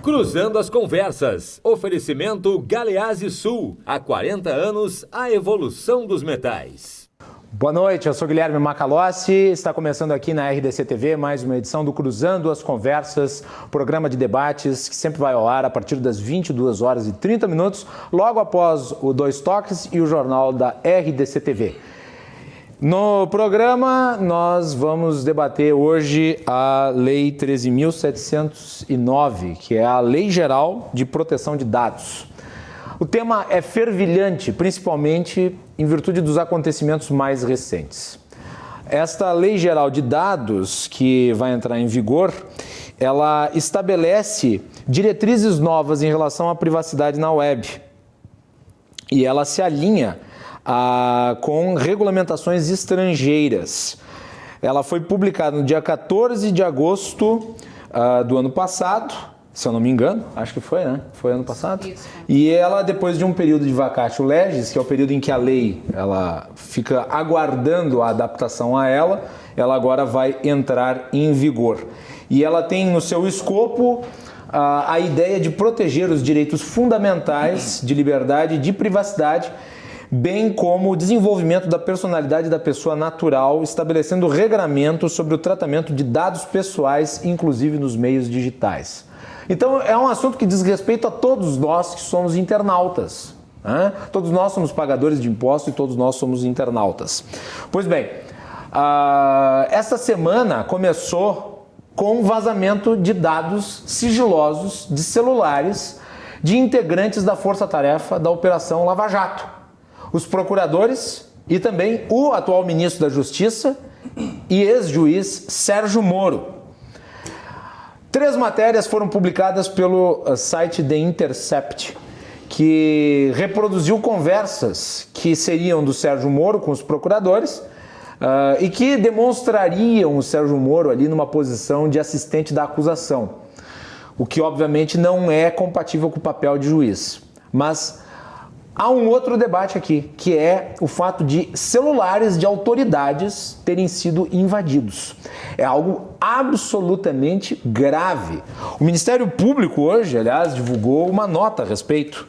Cruzando as Conversas. Oferecimento Galeazzi Sul. Há 40 anos, a evolução dos metais. Boa noite, eu sou Guilherme Macalossi. Está começando aqui na RDC TV mais uma edição do Cruzando as Conversas, programa de debates que sempre vai ao ar a partir das 22 horas e 30 minutos, logo após o Dois Toques e o jornal da RDC TV. No programa, nós vamos debater hoje a Lei 13.709, que é a Lei Geral de Proteção de Dados. O tema é fervilhante, principalmente em virtude dos acontecimentos mais recentes. Esta Lei Geral de Dados, que vai entrar em vigor, ela estabelece diretrizes novas em relação à privacidade na web. E ela se alinha com regulamentações estrangeiras. Ela foi publicada no dia 14 de agosto do ano passado, se eu não me engano, acho que foi, né? Foi ano passado. Isso. E ela, depois de um período de vacatio legis, que é o período em que a lei ela fica aguardando a adaptação a ela agora vai entrar em vigor. E ela tem no seu escopo a ideia de proteger os direitos fundamentais de liberdade e de privacidade, bem como o desenvolvimento da personalidade da pessoa natural, estabelecendo regramentos sobre o tratamento de dados pessoais, inclusive nos meios digitais. Então, é um assunto que diz respeito a todos nós que somos internautas, né? Todos nós somos pagadores de impostos e todos nós somos internautas. Pois bem, esta semana começou com vazamento de dados sigilosos de celulares de integrantes da Força-Tarefa da Operação Lava Jato. Os procuradores e também o atual ministro da Justiça e ex-juiz Sérgio Moro. 3 matérias foram publicadas pelo site The Intercept, que reproduziu conversas que seriam do Sérgio Moro com os procuradores e que demonstrariam o Sérgio Moro ali numa posição de assistente da acusação, o que obviamente não é compatível com o papel de juiz. Mas há um outro debate aqui, que é o fato de celulares de autoridades terem sido invadidos. É algo absolutamente grave. O Ministério Público hoje, aliás, divulgou uma nota a respeito.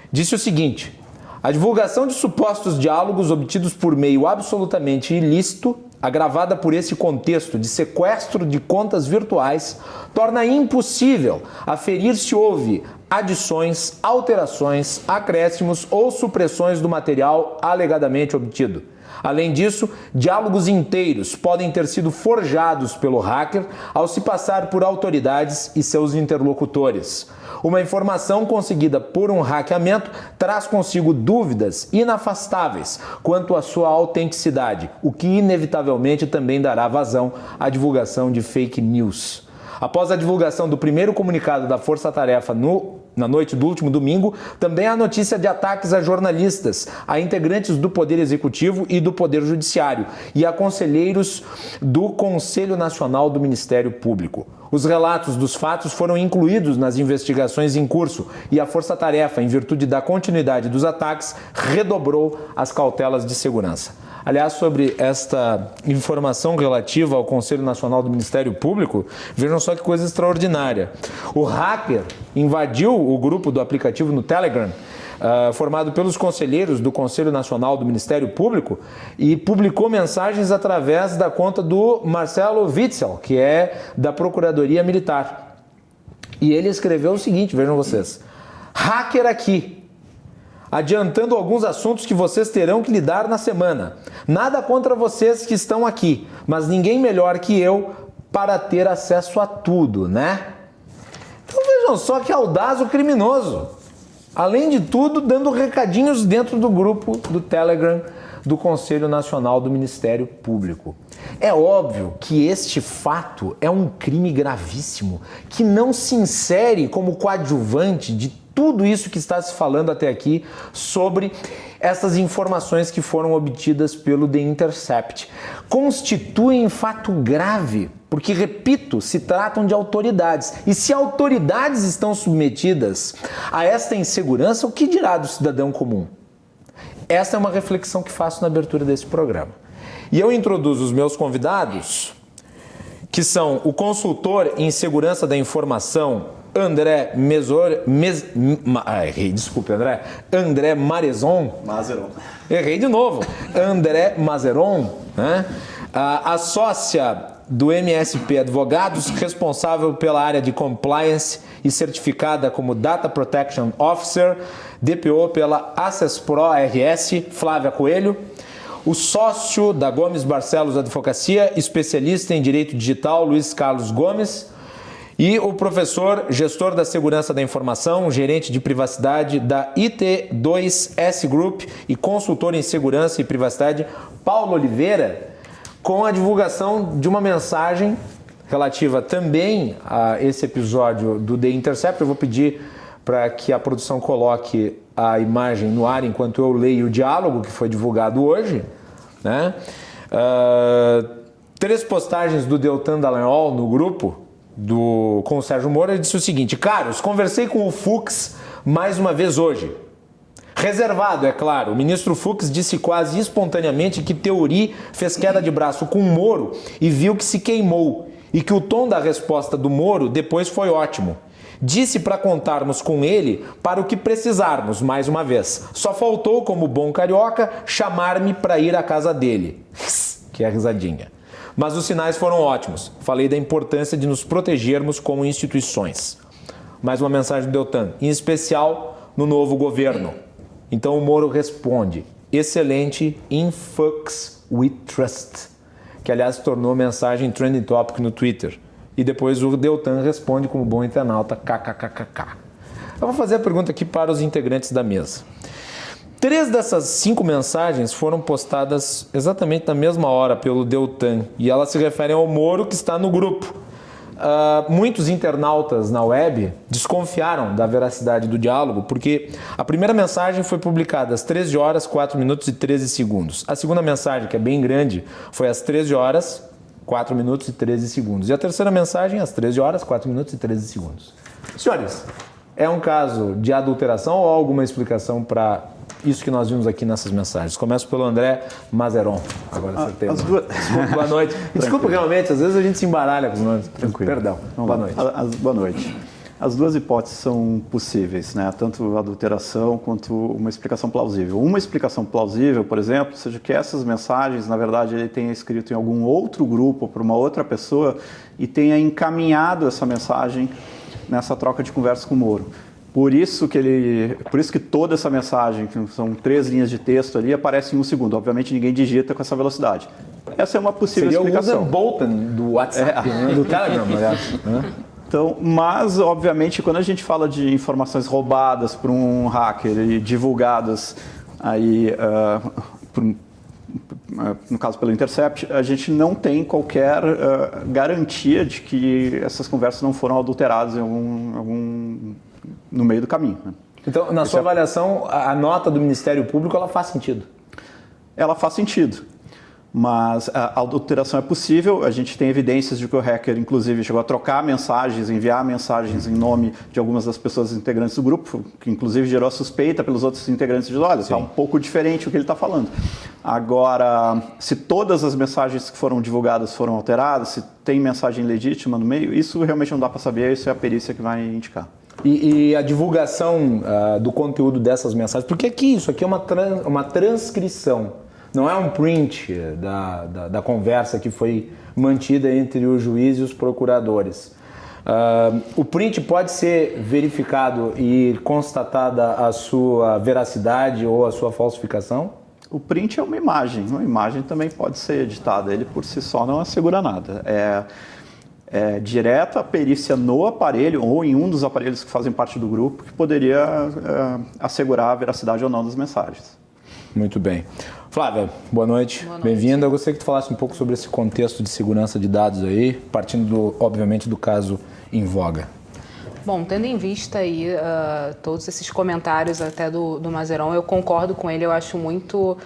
Disse o seguinte: a divulgação de supostos diálogos obtidos por meio absolutamente ilícito, agravada por esse contexto de sequestro de contas virtuais, torna impossível aferir se houve adições, alterações, acréscimos ou supressões do material alegadamente obtido. Além disso, diálogos inteiros podem ter sido forjados pelo hacker ao se passar por autoridades e seus interlocutores. Uma informação conseguida por um hackeamento traz consigo dúvidas inafastáveis quanto à sua autenticidade, o que inevitavelmente também dará vazão à divulgação de fake news. Após a divulgação do primeiro comunicado da Força Tarefa na noite do último domingo, também há notícia de ataques a jornalistas, a integrantes do Poder Executivo e do Poder Judiciário e a conselheiros do Conselho Nacional do Ministério Público. Os relatos dos fatos foram incluídos nas investigações em curso e a Força Tarefa, em virtude da continuidade dos ataques, redobrou as cautelas de segurança. Aliás, sobre esta informação relativa ao Conselho Nacional do Ministério Público, vejam só que coisa extraordinária. O hacker invadiu o grupo do aplicativo no Telegram, formado pelos conselheiros do Conselho Nacional do Ministério Público, e publicou mensagens através da conta do Marcelo Witzel, que é da Procuradoria Militar. E ele escreveu o seguinte, vejam vocês: hacker aqui, adiantando alguns assuntos que vocês terão que lidar na semana. Nada contra vocês que estão aqui, mas ninguém melhor que eu para ter acesso a tudo, né? Então vejam só que audaz o criminoso. Além de tudo, dando recadinhos dentro do grupo do Telegram do Conselho Nacional do Ministério Público. É óbvio que este fato é um crime gravíssimo, que não se insere como coadjuvante de tudo isso que está se falando até aqui sobre essas informações que foram obtidas pelo The Intercept. Constituem fato grave, porque, repito, se tratam de autoridades. E se autoridades estão submetidas a esta insegurança, o que dirá do cidadão comum? Essa é uma reflexão que faço na abertura desse programa. E eu introduzo os meus convidados, que são o consultor em segurança da informação André André Mazeron. Errei de novo. André Mazeron, né? A sócia do MSP Advogados, responsável pela área de compliance e certificada como Data Protection Officer, DPO pela Access Pro RS, Flávia Coelho. O sócio da Gomes Barcelos Advocacia, especialista em Direito Digital, Luiz Carlos Gomes. E o professor, gestor da Segurança da Informação, gerente de privacidade da IT2S Group e consultor em Segurança e Privacidade, Paulo Oliveira, com a divulgação de uma mensagem relativa também a esse episódio do The Intercept. Eu vou pedir para que a produção coloque a imagem no ar enquanto eu leio o diálogo que foi divulgado hoje, né? 3 postagens do Deltan Dallagnol no grupo com o Sérgio Moro. Ele disse o seguinte: caros, conversei com o Fux mais uma vez hoje. Reservado, é claro. O ministro Fux disse quase espontaneamente que Teori fez queda de braço com o Moro e viu que se queimou, e que o tom da resposta do Moro depois foi ótimo. Disse para contarmos com ele para o que precisarmos, mais uma vez. Só faltou, como bom carioca, chamar-me para ir à casa dele. Que é a risadinha. Mas os sinais foram ótimos. Falei da importância de nos protegermos como instituições. Mais uma mensagem do Deltan, em especial no novo governo. Então o Moro responde: excelente, in Fux we trust. Que aliás se tornou mensagem trending topic no Twitter. E depois o Deltan responde como bom internauta, kkkk. Eu vou fazer a pergunta aqui para os integrantes da mesa. 3 dessas 5 mensagens foram postadas exatamente na mesma hora pelo Deltan. E elas se referem ao Moro, que está no grupo. Muitos internautas na web desconfiaram da veracidade do diálogo, porque a primeira mensagem foi publicada às 13 horas, 4 minutos e 13 segundos. A segunda mensagem, que é bem grande, foi às 13 horas, 4 minutos e 13 segundos. E a terceira mensagem, às 13 horas, 4 minutos e 13 segundos. Senhores, é um caso de adulteração ou alguma explicação para isso que nós vimos aqui nessas mensagens? Começo pelo André Mazeron. Agora acertei. Desculpa, boa noite. Desculpa, realmente, às vezes a gente se embaralha com os nomes. Tranquilo. Perdão. Boa noite. Boa noite. As duas hipóteses são possíveis, né? Tanto adulteração quanto uma explicação plausível. Uma explicação plausível, por exemplo, seja que essas mensagens, na verdade, ele tenha escrito em algum outro grupo para uma outra pessoa e tenha encaminhado essa mensagem nessa troca de conversa com o Moro. Por isso que toda essa mensagem, que são 3 linhas de texto ali, aparece em 1 segundo. Obviamente ninguém digita com essa velocidade. Essa é uma possível explicação. Seria o Usain Bolt do WhatsApp, né? Do Telegram, aliás. Então, mas, obviamente, quando a gente fala de informações roubadas por um hacker e divulgadas aí, no caso pelo Intercept, a gente não tem qualquer garantia de que essas conversas não foram adulteradas no meio do caminho. Né? Então, na sua avaliação, a nota do Ministério Público, ela faz sentido? Ela faz sentido. Mas a adulteração é possível, a gente tem evidências de que o hacker, inclusive, chegou a trocar mensagens, enviar mensagens em nome de algumas das pessoas integrantes do grupo, que inclusive gerou a suspeita pelos outros integrantes de olha, está um pouco diferente o que ele está falando. Agora, se todas as mensagens que foram divulgadas foram alteradas, se tem mensagem legítima no meio, isso realmente não dá para saber, isso é a perícia que vai indicar. E a divulgação do conteúdo dessas mensagens, porque isso aqui é uma transcrição. Não é um print da conversa que foi mantida entre o juiz e os procuradores. O print pode ser verificado e constatada a sua veracidade ou a sua falsificação? O print é uma imagem também pode ser editada, ele por si só não assegura nada. É direto a perícia no aparelho ou em um dos aparelhos que fazem parte do grupo que poderia assegurar a veracidade ou não das mensagens. Muito bem. Flávia, boa noite. Bem-vinda. Eu gostaria que tu falasse um pouco sobre esse contexto de segurança de dados aí, partindo, obviamente, do caso em voga. Bom, tendo em vista aí todos esses comentários até do Mazeron, eu concordo com ele, eu acho muito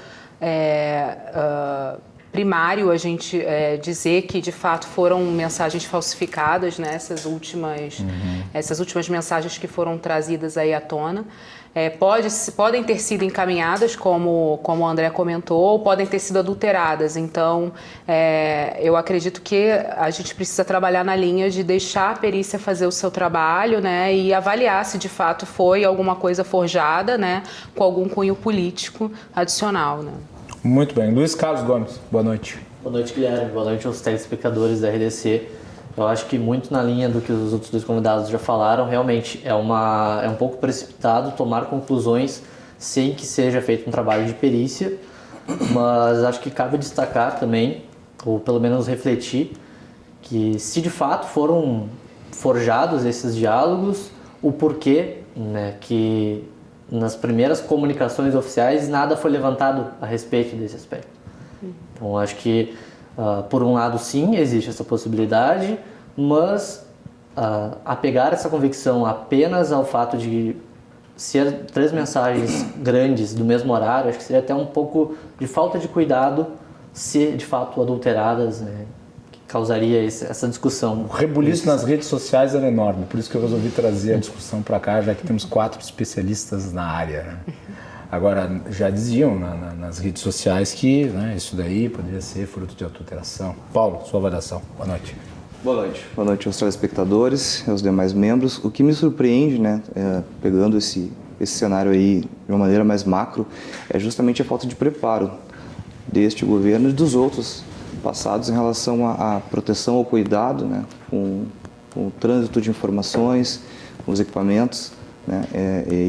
primário a gente dizer que de fato foram mensagens falsificadas, né, essas últimas mensagens que foram trazidas aí à tona. Podem ter sido encaminhadas, como o André comentou, ou podem ter sido adulteradas. Então, eu acredito que a gente precisa trabalhar na linha de deixar a perícia fazer o seu trabalho, né, e avaliar se de fato foi alguma coisa forjada, né, com algum cunho político adicional, né. Muito bem. Luiz Carlos Gomes, boa noite. Boa noite, Guilherme. Boa noite aos telespectadores da RDC. Eu acho que muito na linha do que os outros dois convidados já falaram, realmente é um pouco precipitado tomar conclusões sem que seja feito um trabalho de perícia, mas acho que cabe destacar também, ou pelo menos refletir, que se de fato foram forjados esses diálogos, o porquê, né, que nas primeiras comunicações oficiais nada foi levantado a respeito desse aspecto. Então acho que por um lado, sim, existe essa possibilidade, mas apegar essa convicção apenas ao fato de ser 3 mensagens grandes do mesmo horário, acho que seria até um pouco de falta de cuidado se de fato adulteradas, né, que causaria essa discussão. O rebuliço nas redes sociais era enorme, por isso que eu resolvi trazer a discussão para cá, já que temos 4 especialistas na área, né? Agora, já diziam nas redes sociais que, né, isso daí poderia ser fruto de adulteração. Paulo, sua avaliação. Boa noite. Boa noite. Boa noite aos telespectadores e aos demais membros. O que me surpreende, né, pegando esse cenário aí de uma maneira mais macro, é justamente a falta de preparo deste governo e dos outros passados em relação à proteção ao cuidado, né, com o trânsito de informações, com os equipamentos. Né?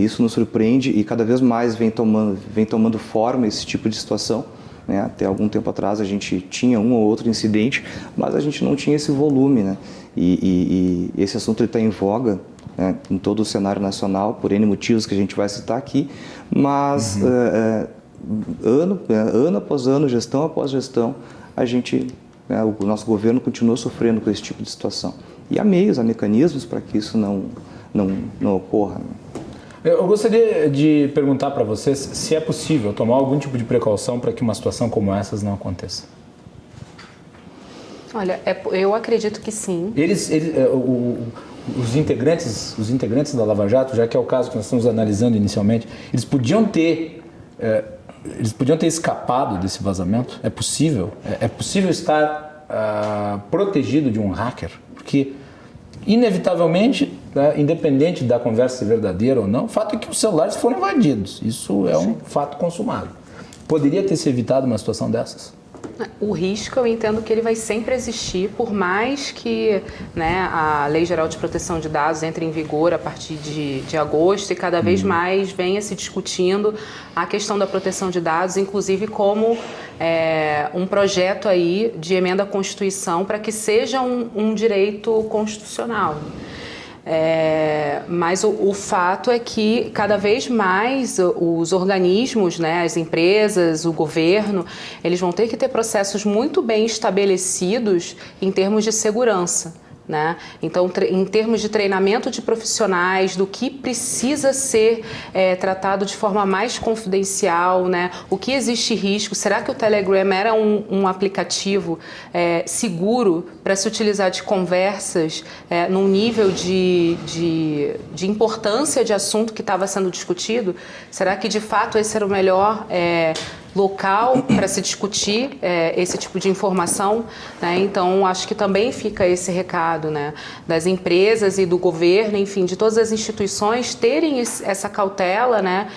Isso nos surpreende e cada vez mais vem tomando forma esse tipo de situação. Né? Até algum tempo atrás a gente tinha um ou outro incidente, mas a gente não tinha esse volume. Né? E esse assunto está em voga, né, em todo o cenário nacional, por N motivos que a gente vai citar aqui, mas ano após ano, gestão após gestão, o nosso governo continua sofrendo com esse tipo de situação. E há meios, há mecanismos para que isso não ocorra. Eu gostaria de perguntar para vocês se é possível tomar algum tipo de precaução para que uma situação como essa não aconteça. Olha, eu acredito que sim. Os integrantes da Lava Jato, já que é o caso que nós estamos analisando inicialmente, eles podiam ter escapado desse vazamento? É possível? É possível estar protegido de um hacker? Porque inevitavelmente, né, independente da conversa ser verdadeira ou não, o fato é que os celulares foram invadidos. Isso é um fato consumado. Poderia ter se evitado uma situação dessas? O risco, eu entendo que ele vai sempre existir, por mais que, né, a Lei Geral de Proteção de Dados entre em vigor a partir de agosto e cada vez mais venha se discutindo a questão da proteção de dados, inclusive como um projeto aí de emenda à Constituição para que seja um direito constitucional. Mas o fato é que cada vez mais os organismos, né, as empresas, o governo, eles vão ter que ter processos muito bem estabelecidos em termos de segurança. Né? Então, em termos de treinamento de profissionais, do que precisa ser tratado de forma mais confidencial, né? O que existe risco? Será que o Telegram era um aplicativo seguro para se utilizar de conversas num nível de importância de assunto que estava sendo discutido? Será que de fato esse era o melhor local para se discutir esse tipo de informação, né? Então acho que também fica esse recado, né, das empresas e do governo, enfim, de todas as instituições terem essa cautela, né,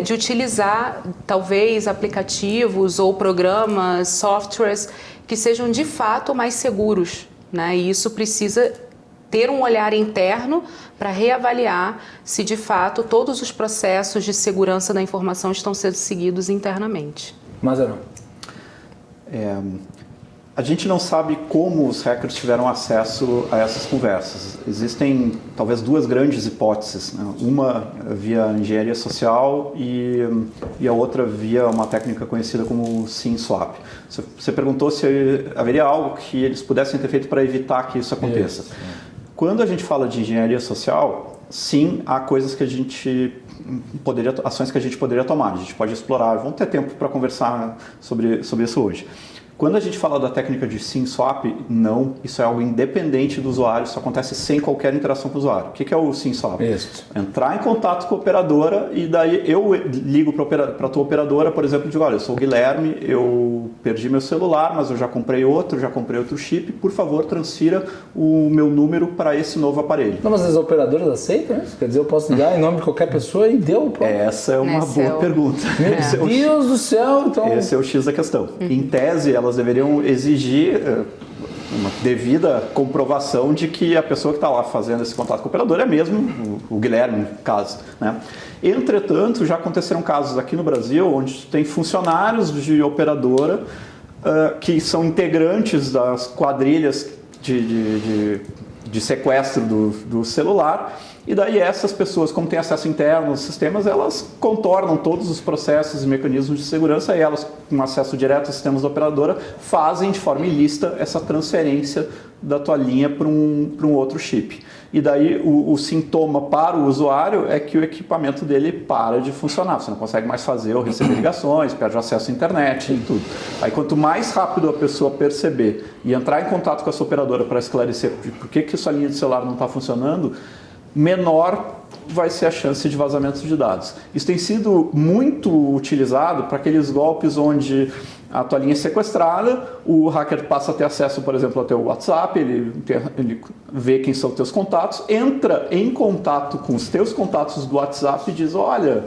de utilizar talvez aplicativos ou programas, softwares que sejam de fato mais seguros, né? E isso precisa ter um olhar interno para reavaliar se, de fato, todos os processos de segurança da informação estão sendo seguidos internamente. Mazarão. A gente não sabe como os hackers tiveram acesso a essas conversas. Existem, talvez, 2 grandes hipóteses, né? Uma via engenharia social e a outra via uma técnica conhecida como SIM swap. Você perguntou se haveria algo que eles pudessem ter feito para evitar que isso aconteça. Quando a gente fala de engenharia social, sim, há coisas que ações que a gente poderia tomar, a gente pode explorar, vamos ter tempo para conversar sobre isso hoje. Quando a gente fala da técnica de SIM swap, não, isso é algo independente do usuário, isso acontece sem qualquer interação com o usuário. O que é o SIM swap? Isso. Entrar em contato com a operadora e daí eu ligo para a tua operadora, por exemplo, e digo, olha, eu sou o Guilherme, eu perdi meu celular, mas eu já comprei outro chip, por favor, transfira o meu número para esse novo aparelho. Não, mas as operadoras aceitam isso? Quer dizer, eu posso ligar em nome de qualquer pessoa e deu. Pô. Essa é uma boa pergunta. Meu Deus do céu! Então... Esse é o X da questão. Em tese, elas deveriam exigir uma devida comprovação de que a pessoa que está lá fazendo esse contato com o operador é mesmo o Guilherme, no caso, né? Entretanto, já aconteceram casos aqui no Brasil onde tem funcionários de operadora que são integrantes das quadrilhas de sequestro do celular. E daí essas pessoas, como têm acesso interno aos sistemas, elas contornam todos os processos e mecanismos de segurança e elas, com acesso direto aos sistemas da operadora, fazem de forma ilícita essa transferência da tua linha para um outro chip. E daí o sintoma para o usuário é que o equipamento dele para de funcionar. Você não consegue mais fazer ou receber ligações, perde o acesso à internet e tudo. Aí quanto mais rápido a pessoa perceber e entrar em contato com a sua operadora para esclarecer por que sua linha de celular não está funcionando, menor vai ser a chance de vazamento de dados. Isso tem sido muito utilizado para aqueles golpes onde a tua linha é sequestrada, o hacker passa a ter acesso, por exemplo, ao teu WhatsApp, ele vê quem são os teus contatos, entra em contato com os teus contatos do WhatsApp e diz, olha...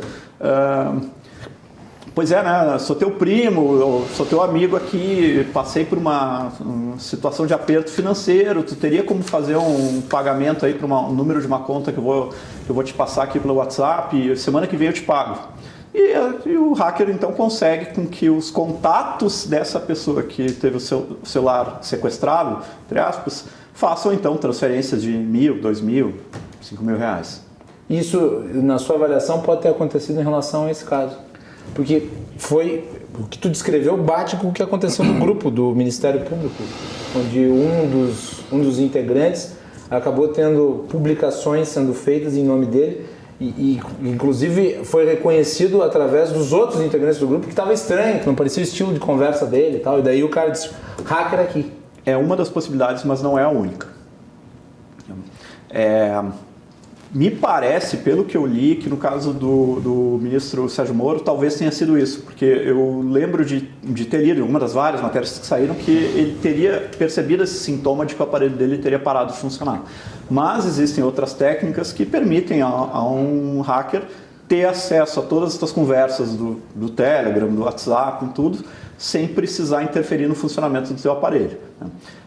Pois é, né? Sou teu primo, sou teu amigo aqui, passei por uma situação de aperto financeiro, tu teria como fazer um pagamento aí para um número de uma conta que eu vou te passar aqui pelo WhatsApp e semana que vem eu te pago. E o hacker então consegue com que os contatos dessa pessoa que teve o seu celular sequestrado, entre aspas, façam então transferências de R$1.000, R$2.000, R$5.000. Isso, na sua avaliação, pode ter acontecido em relação a esse caso? Porque foi o que tu descreveu bate com o que aconteceu no grupo do Ministério Público, onde um dos integrantes acabou tendo publicações sendo feitas em nome dele e inclusive foi reconhecido através dos outros integrantes do grupo que estava estranho, que não parecia o estilo de conversa dele e tal. E daí o cara disse, hacker aqui. É uma das possibilidades, mas não é a única. Me parece, pelo que eu li, que no caso do ministro Sérgio Moro, talvez tenha sido isso, porque eu lembro de ter lido uma das várias matérias que saíram que ele teria percebido esse sintoma de que o aparelho dele teria parado de funcionar. Mas existem outras técnicas que permitem a um hacker ter acesso a todas essas conversas do Telegram, do WhatsApp e tudo, sem precisar interferir no funcionamento do seu aparelho.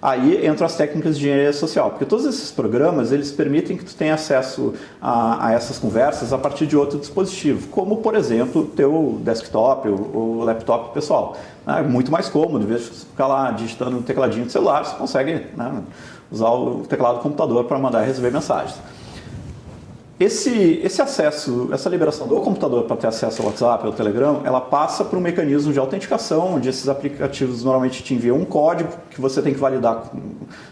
Aí entram as técnicas de engenharia social, porque todos esses programas eles permitem que tu tenha acesso a essas conversas a partir de outro dispositivo, como por exemplo o teu desktop ou laptop pessoal. É muito mais cômodo, em vez de ficar lá digitando no tecladinho do celular, você consegue usar o teclado do computador para mandar e receber mensagens. Esse acesso, essa liberação do computador para ter acesso ao WhatsApp, ao Telegram, ela passa por um mecanismo de autenticação, onde esses aplicativos normalmente te enviam um código que você tem que validar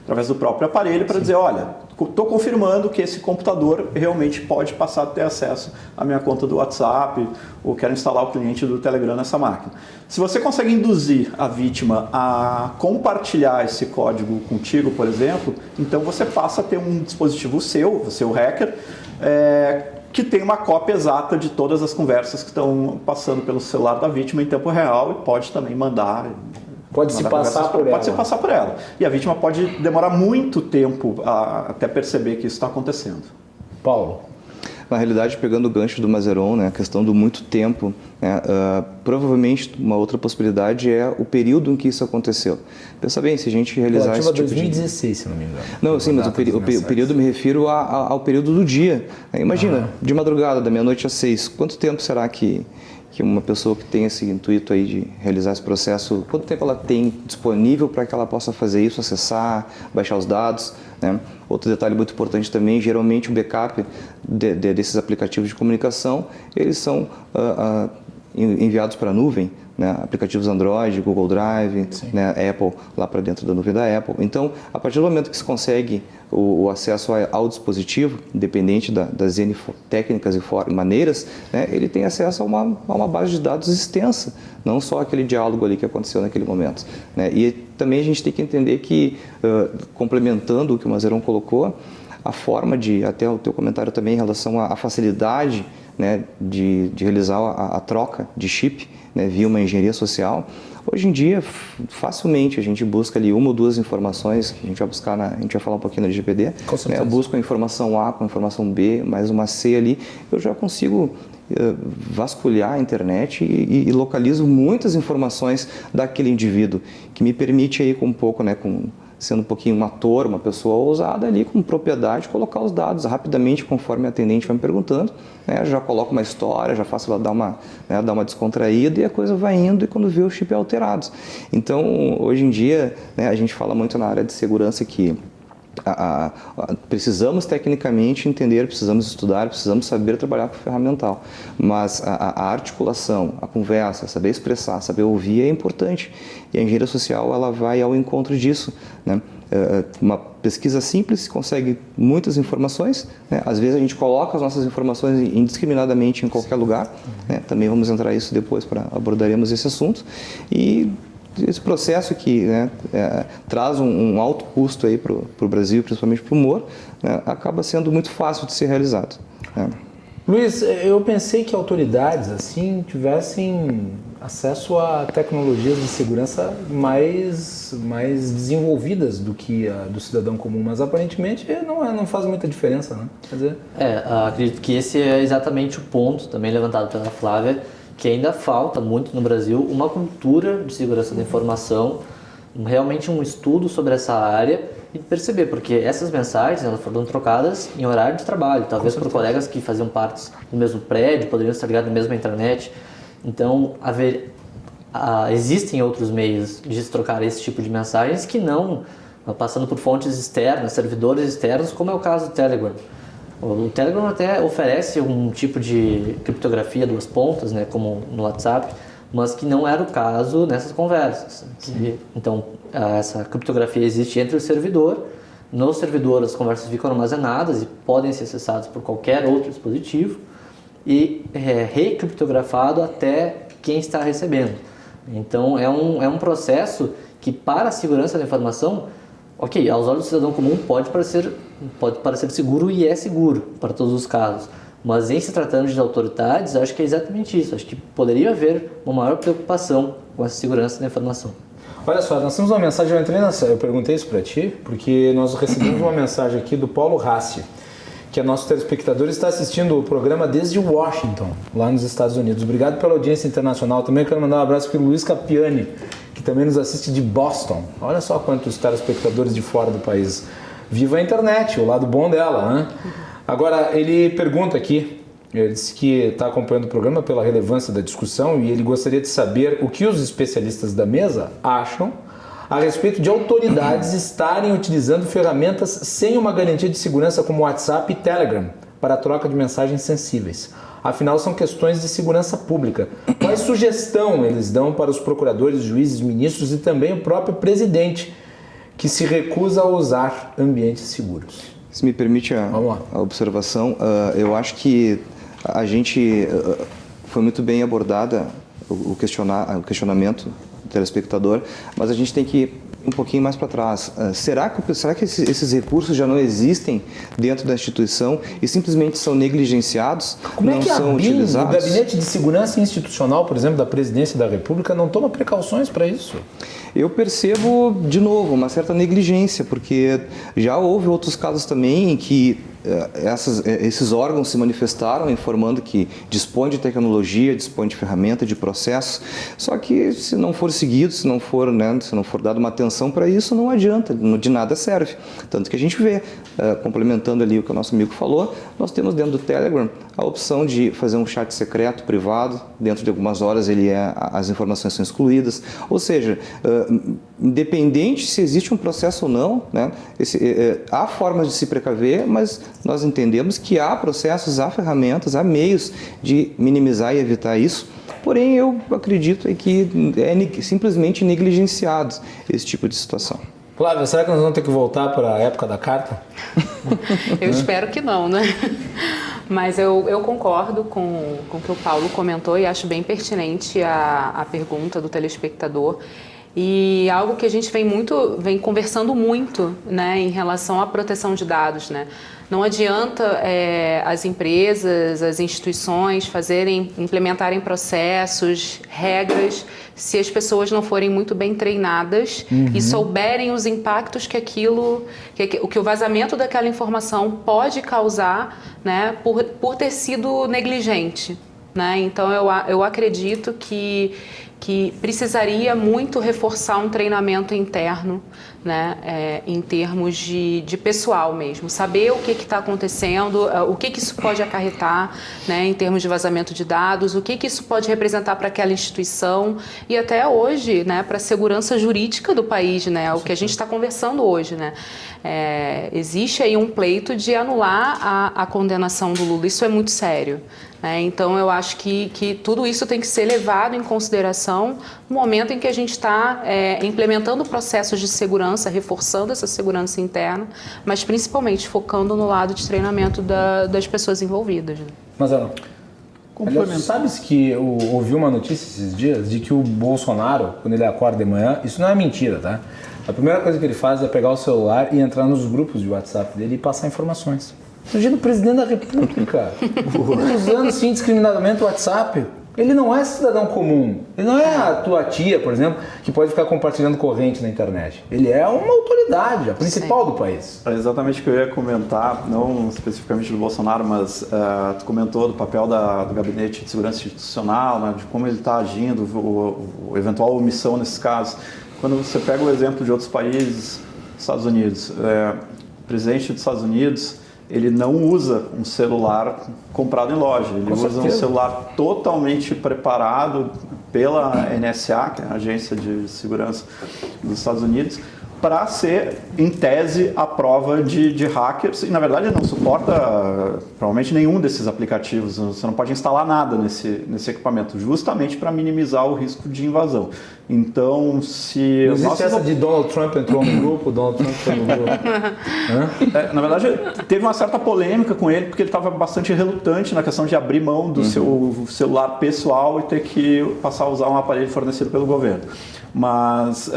através do próprio aparelho para dizer, olha, estou confirmando que esse computador realmente pode passar a ter acesso à minha conta do WhatsApp ou quero instalar o cliente do Telegram nessa máquina. Se você consegue induzir a vítima a compartilhar esse código contigo, por exemplo, então você passa a ter um dispositivo seu, você o hacker, que tem uma cópia exata de todas as conversas que estão passando pelo celular da vítima em tempo real e pode também mandar... Pode se passar por ela. Pode se passar por ela. E a vítima pode demorar muito tempo até perceber que isso está acontecendo. Paulo? Na realidade, pegando o gancho do Mazeron, né, a questão do muito tempo, provavelmente uma outra possibilidade é o período em que isso aconteceu. Pensa bem, se a gente realizar esse tipo 2016, se não me engano. Não, sim, mas o período me refiro ao período do dia. Imagina, de madrugada, da meia-noite às 6, quanto tempo será que uma pessoa que tem esse intuito aí de realizar esse processo, quanto tempo ela tem disponível para que ela possa fazer isso, acessar, baixar os dados, né? Outro detalhe muito importante também, geralmente o backup desses aplicativos de comunicação, eles são enviados para a nuvem, né? Aplicativos Android, Google Drive, né? Apple, lá para dentro da nuvem da Apple. Então, a partir do momento que se consegue o acesso ao dispositivo, independente das N técnicas e maneiras, né? Ele tem acesso a uma base de dados extensa, não só aquele diálogo ali que aconteceu naquele momento, né? E também a gente tem que entender que, complementando o que o Mazzaron colocou, a forma até o teu comentário também em relação à facilidade, né, de realizar a troca de chip, né, via uma engenharia social. Hoje em dia, facilmente a gente busca ali uma ou duas informações, que a gente vai buscar, a gente vai falar um pouquinho no LGPD, né, eu busco a informação A com a informação B, mais uma C ali, eu já consigo vasculhar a internet e localizo muitas informações daquele indivíduo, que me permite aí com um pouco, né, sendo um pouquinho um ator, uma pessoa ousada ali com propriedade, colocar os dados rapidamente conforme a atendente vai me perguntando, né, já coloco uma história, já faço ela dar uma descontraída e a coisa vai indo e quando vê o chip é alterado. Então, hoje em dia, né, a gente fala muito na área de segurança que precisamos tecnicamente entender, precisamos estudar, precisamos saber trabalhar com ferramental, mas a articulação, a conversa, saber expressar, saber ouvir é importante e a engenharia social ela vai ao encontro disso, né? Uma pesquisa simples consegue muitas informações, né? Às vezes a gente coloca as nossas informações indiscriminadamente em qualquer lugar, né? Também vamos entrar isso depois, abordaremos esse assunto e esse processo que, né, traz um alto custo para o Brasil, principalmente para o humor, né, acaba sendo muito fácil de ser realizado, né. Luiz, eu pensei que autoridades assim tivessem acesso a tecnologias de segurança mais desenvolvidas do que a do cidadão comum, mas aparentemente não faz muita diferença, né? Quer dizer... acredito que esse é exatamente o ponto também levantado pela Flávia, que ainda falta muito no Brasil uma cultura de segurança da informação, realmente um estudo sobre essa área e perceber, porque essas mensagens elas foram trocadas em horário de trabalho, talvez por colegas que faziam parte do mesmo prédio, poderiam estar ligados na mesma internet. Então, existem outros meios de se trocar esse tipo de mensagens que não passando por fontes externas, servidores externos, como é o caso do Telegram. O Telegram até oferece um tipo de criptografia duas pontas, né, como no WhatsApp, mas que não era o caso nessas conversas. Então, essa criptografia existe entre o servidor. No servidor, as conversas ficam armazenadas e podem ser acessadas por qualquer outro dispositivo e recriptografado até quem está recebendo. Então, é um processo que, para a segurança da informação, ok, aos olhos do cidadão comum pode parecer seguro e é seguro para todos os casos. Mas em se tratando de autoridades, acho que é exatamente isso. Acho que poderia haver uma maior preocupação com a segurança da informação. Olha só, nós temos uma mensagem, eu perguntei isso para ti, porque nós recebemos uma mensagem aqui do Paulo Rassi, que é nosso telespectador, está assistindo o programa desde Washington, lá nos Estados Unidos. Obrigado pela audiência internacional. Também quero mandar um abraço para o Luiz Capiani, que também nos assiste de Boston. Olha só quantos telespectadores de fora do país. Viva a internet, o lado bom dela, né? Agora, ele pergunta aqui, ele disse que está acompanhando o programa pela relevância da discussão e ele gostaria de saber o que os especialistas da mesa acham a respeito de autoridades estarem utilizando ferramentas sem uma garantia de segurança como WhatsApp e Telegram para a troca de mensagens sensíveis. Afinal, são questões de segurança pública. Qual sugestão eles dão para os procuradores, juízes, ministros e também o próprio presidente, que se recusa a usar ambientes seguros? Se me permite a observação, eu acho que a gente foi muito bem abordada o questionamento do telespectador, mas a gente tem que ir um pouquinho mais para trás. Será que esses recursos já não existem dentro da instituição e simplesmente são negligenciados? Como não é que são a BIM, utilizados? o Gabinete de Segurança Institucional, por exemplo, da Presidência da República, não toma precauções para isso? Eu percebo, de novo, uma certa negligência, porque já houve outros casos também em que esses órgãos se manifestaram informando que dispõe de tecnologia, dispõe de ferramenta, de processos, só que se não for seguido, se não for dado uma atenção para isso, não adianta, de nada serve. Tanto que a gente vê, complementando ali o que o nosso amigo falou, nós temos dentro do Telegram a opção de fazer um chat secreto, privado, dentro de algumas horas as informações são excluídas, ou seja, independente se existe um processo ou não, né, há formas de se precaver, mas nós entendemos que há processos, há ferramentas, há meios de minimizar e evitar isso, porém eu acredito que é simplesmente negligenciado esse tipo de situação. Flávia, será que nós vamos ter que voltar para a época da carta? Eu espero que não, né? Mas eu concordo com o que o Paulo comentou e acho bem pertinente a pergunta do telespectador. E algo que a gente vem conversando muito, né, em relação à proteção de dados, né? Não adianta as empresas, as instituições implementarem processos, regras, se as pessoas não forem muito bem treinadas e souberem os impactos que o vazamento daquela informação pode causar, né, por ter sido negligente, né? Então eu acredito que precisaria muito reforçar um treinamento interno, né, em termos de pessoal mesmo, saber o que está acontecendo, o que isso pode acarretar, né, em termos de vazamento de dados, o que isso pode representar para aquela instituição e até hoje, né, para a segurança jurídica do país, né, o que a gente está conversando hoje, né. Existe aí um pleito de anular a condenação do Lula, isso é muito sério. Então, eu acho que tudo isso tem que ser levado em consideração no momento em que a gente está implementando processos de segurança, reforçando essa segurança interna, mas principalmente focando no lado de treinamento das pessoas envolvidas. Mas, Ana, sabes que eu ouvi uma notícia esses dias de que o Bolsonaro, quando ele acorda de manhã, isso não é mentira, tá? A primeira coisa que ele faz é pegar o celular e entrar nos grupos de WhatsApp dele e passar informações. Imagina o presidente da República usando assim indiscriminadamente o WhatsApp. Ele não é cidadão comum. Ele não é a tua tia, por exemplo, que pode ficar compartilhando corrente na internet. Ele é uma autoridade, a principal do país. É exatamente o que eu ia comentar, não especificamente do Bolsonaro, mas tu comentou do papel do Gabinete de Segurança Institucional, né, de como ele está agindo, o eventual omissão nesses casos. Quando você pega o exemplo de outros países, Estados Unidos, o presidente dos Estados Unidos, ele não usa um celular comprado em loja, ele usa um celular totalmente preparado pela NSA, que é a Agência de Segurança dos Estados Unidos, para ser, em tese, a prova de hackers. E, na verdade, não suporta provavelmente nenhum desses aplicativos. Você não pode instalar nada nesse equipamento, justamente para minimizar o risco de invasão. Então, se... Não existe essa de Donald Trump entrou no grupo, Donald Trump entrou no grupo. Na verdade, teve uma certa polêmica com ele, porque ele estava bastante relutante na questão de abrir mão do seu celular pessoal e ter que passar a usar um aparelho fornecido pelo governo. Mas,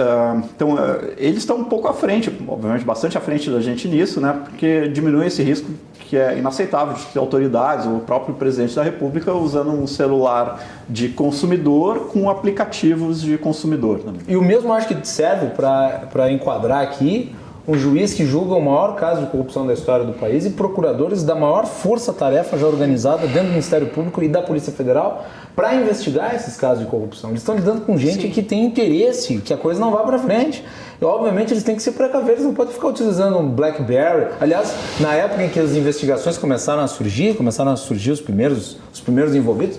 então, eles estão um pouco à frente, obviamente bastante à frente da gente nisso, né? Porque diminui esse risco que é inaceitável de ter autoridades, ou o próprio presidente da República usando um celular de consumidor com aplicativos de consumidor também. E o mesmo acho que serve para enquadrar aqui um juiz que julga o maior caso de corrupção da história do país e procuradores da maior força-tarefa já organizada dentro do Ministério Público e da Polícia Federal para investigar esses casos de corrupção. Eles estão lidando com gente que tem interesse, que a coisa não vá para frente. E, obviamente, eles têm que se precaver, eles não podem ficar utilizando um BlackBerry. Aliás, na época em que as investigações começaram a surgir os primeiros envolvidos,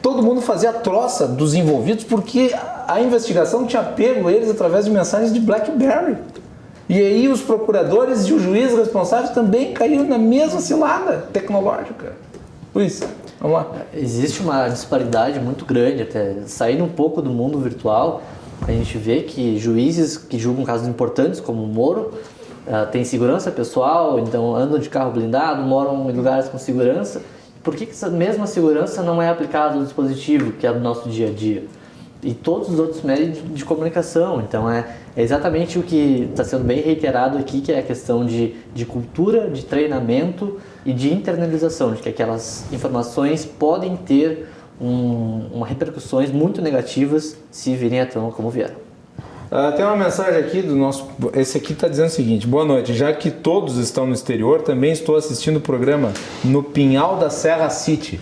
todo mundo fazia a troça dos envolvidos porque a investigação tinha pego eles através de mensagens de BlackBerry. E aí os procuradores e o juiz responsável também caíram na mesma cilada tecnológica. Luiz, vamos lá. Existe uma disparidade muito grande, até saindo um pouco do mundo virtual, a gente vê que juízes que julgam casos importantes, como o Moro, têm segurança pessoal, então andam de carro blindado, moram em lugares com segurança. Por que essa mesma segurança não é aplicada no dispositivo, que é do nosso dia a dia? E todos os outros meios de comunicação. Então é exatamente o que está sendo bem reiterado aqui, que é a questão de cultura, de treinamento e de internalização, de que aquelas informações podem ter repercussões muito negativas se virem à tona como vieram. Tem uma mensagem aqui do nosso... Esse aqui está dizendo o seguinte: boa noite, já que todos estão no exterior, também estou assistindo o programa no Pinhal da Serra City.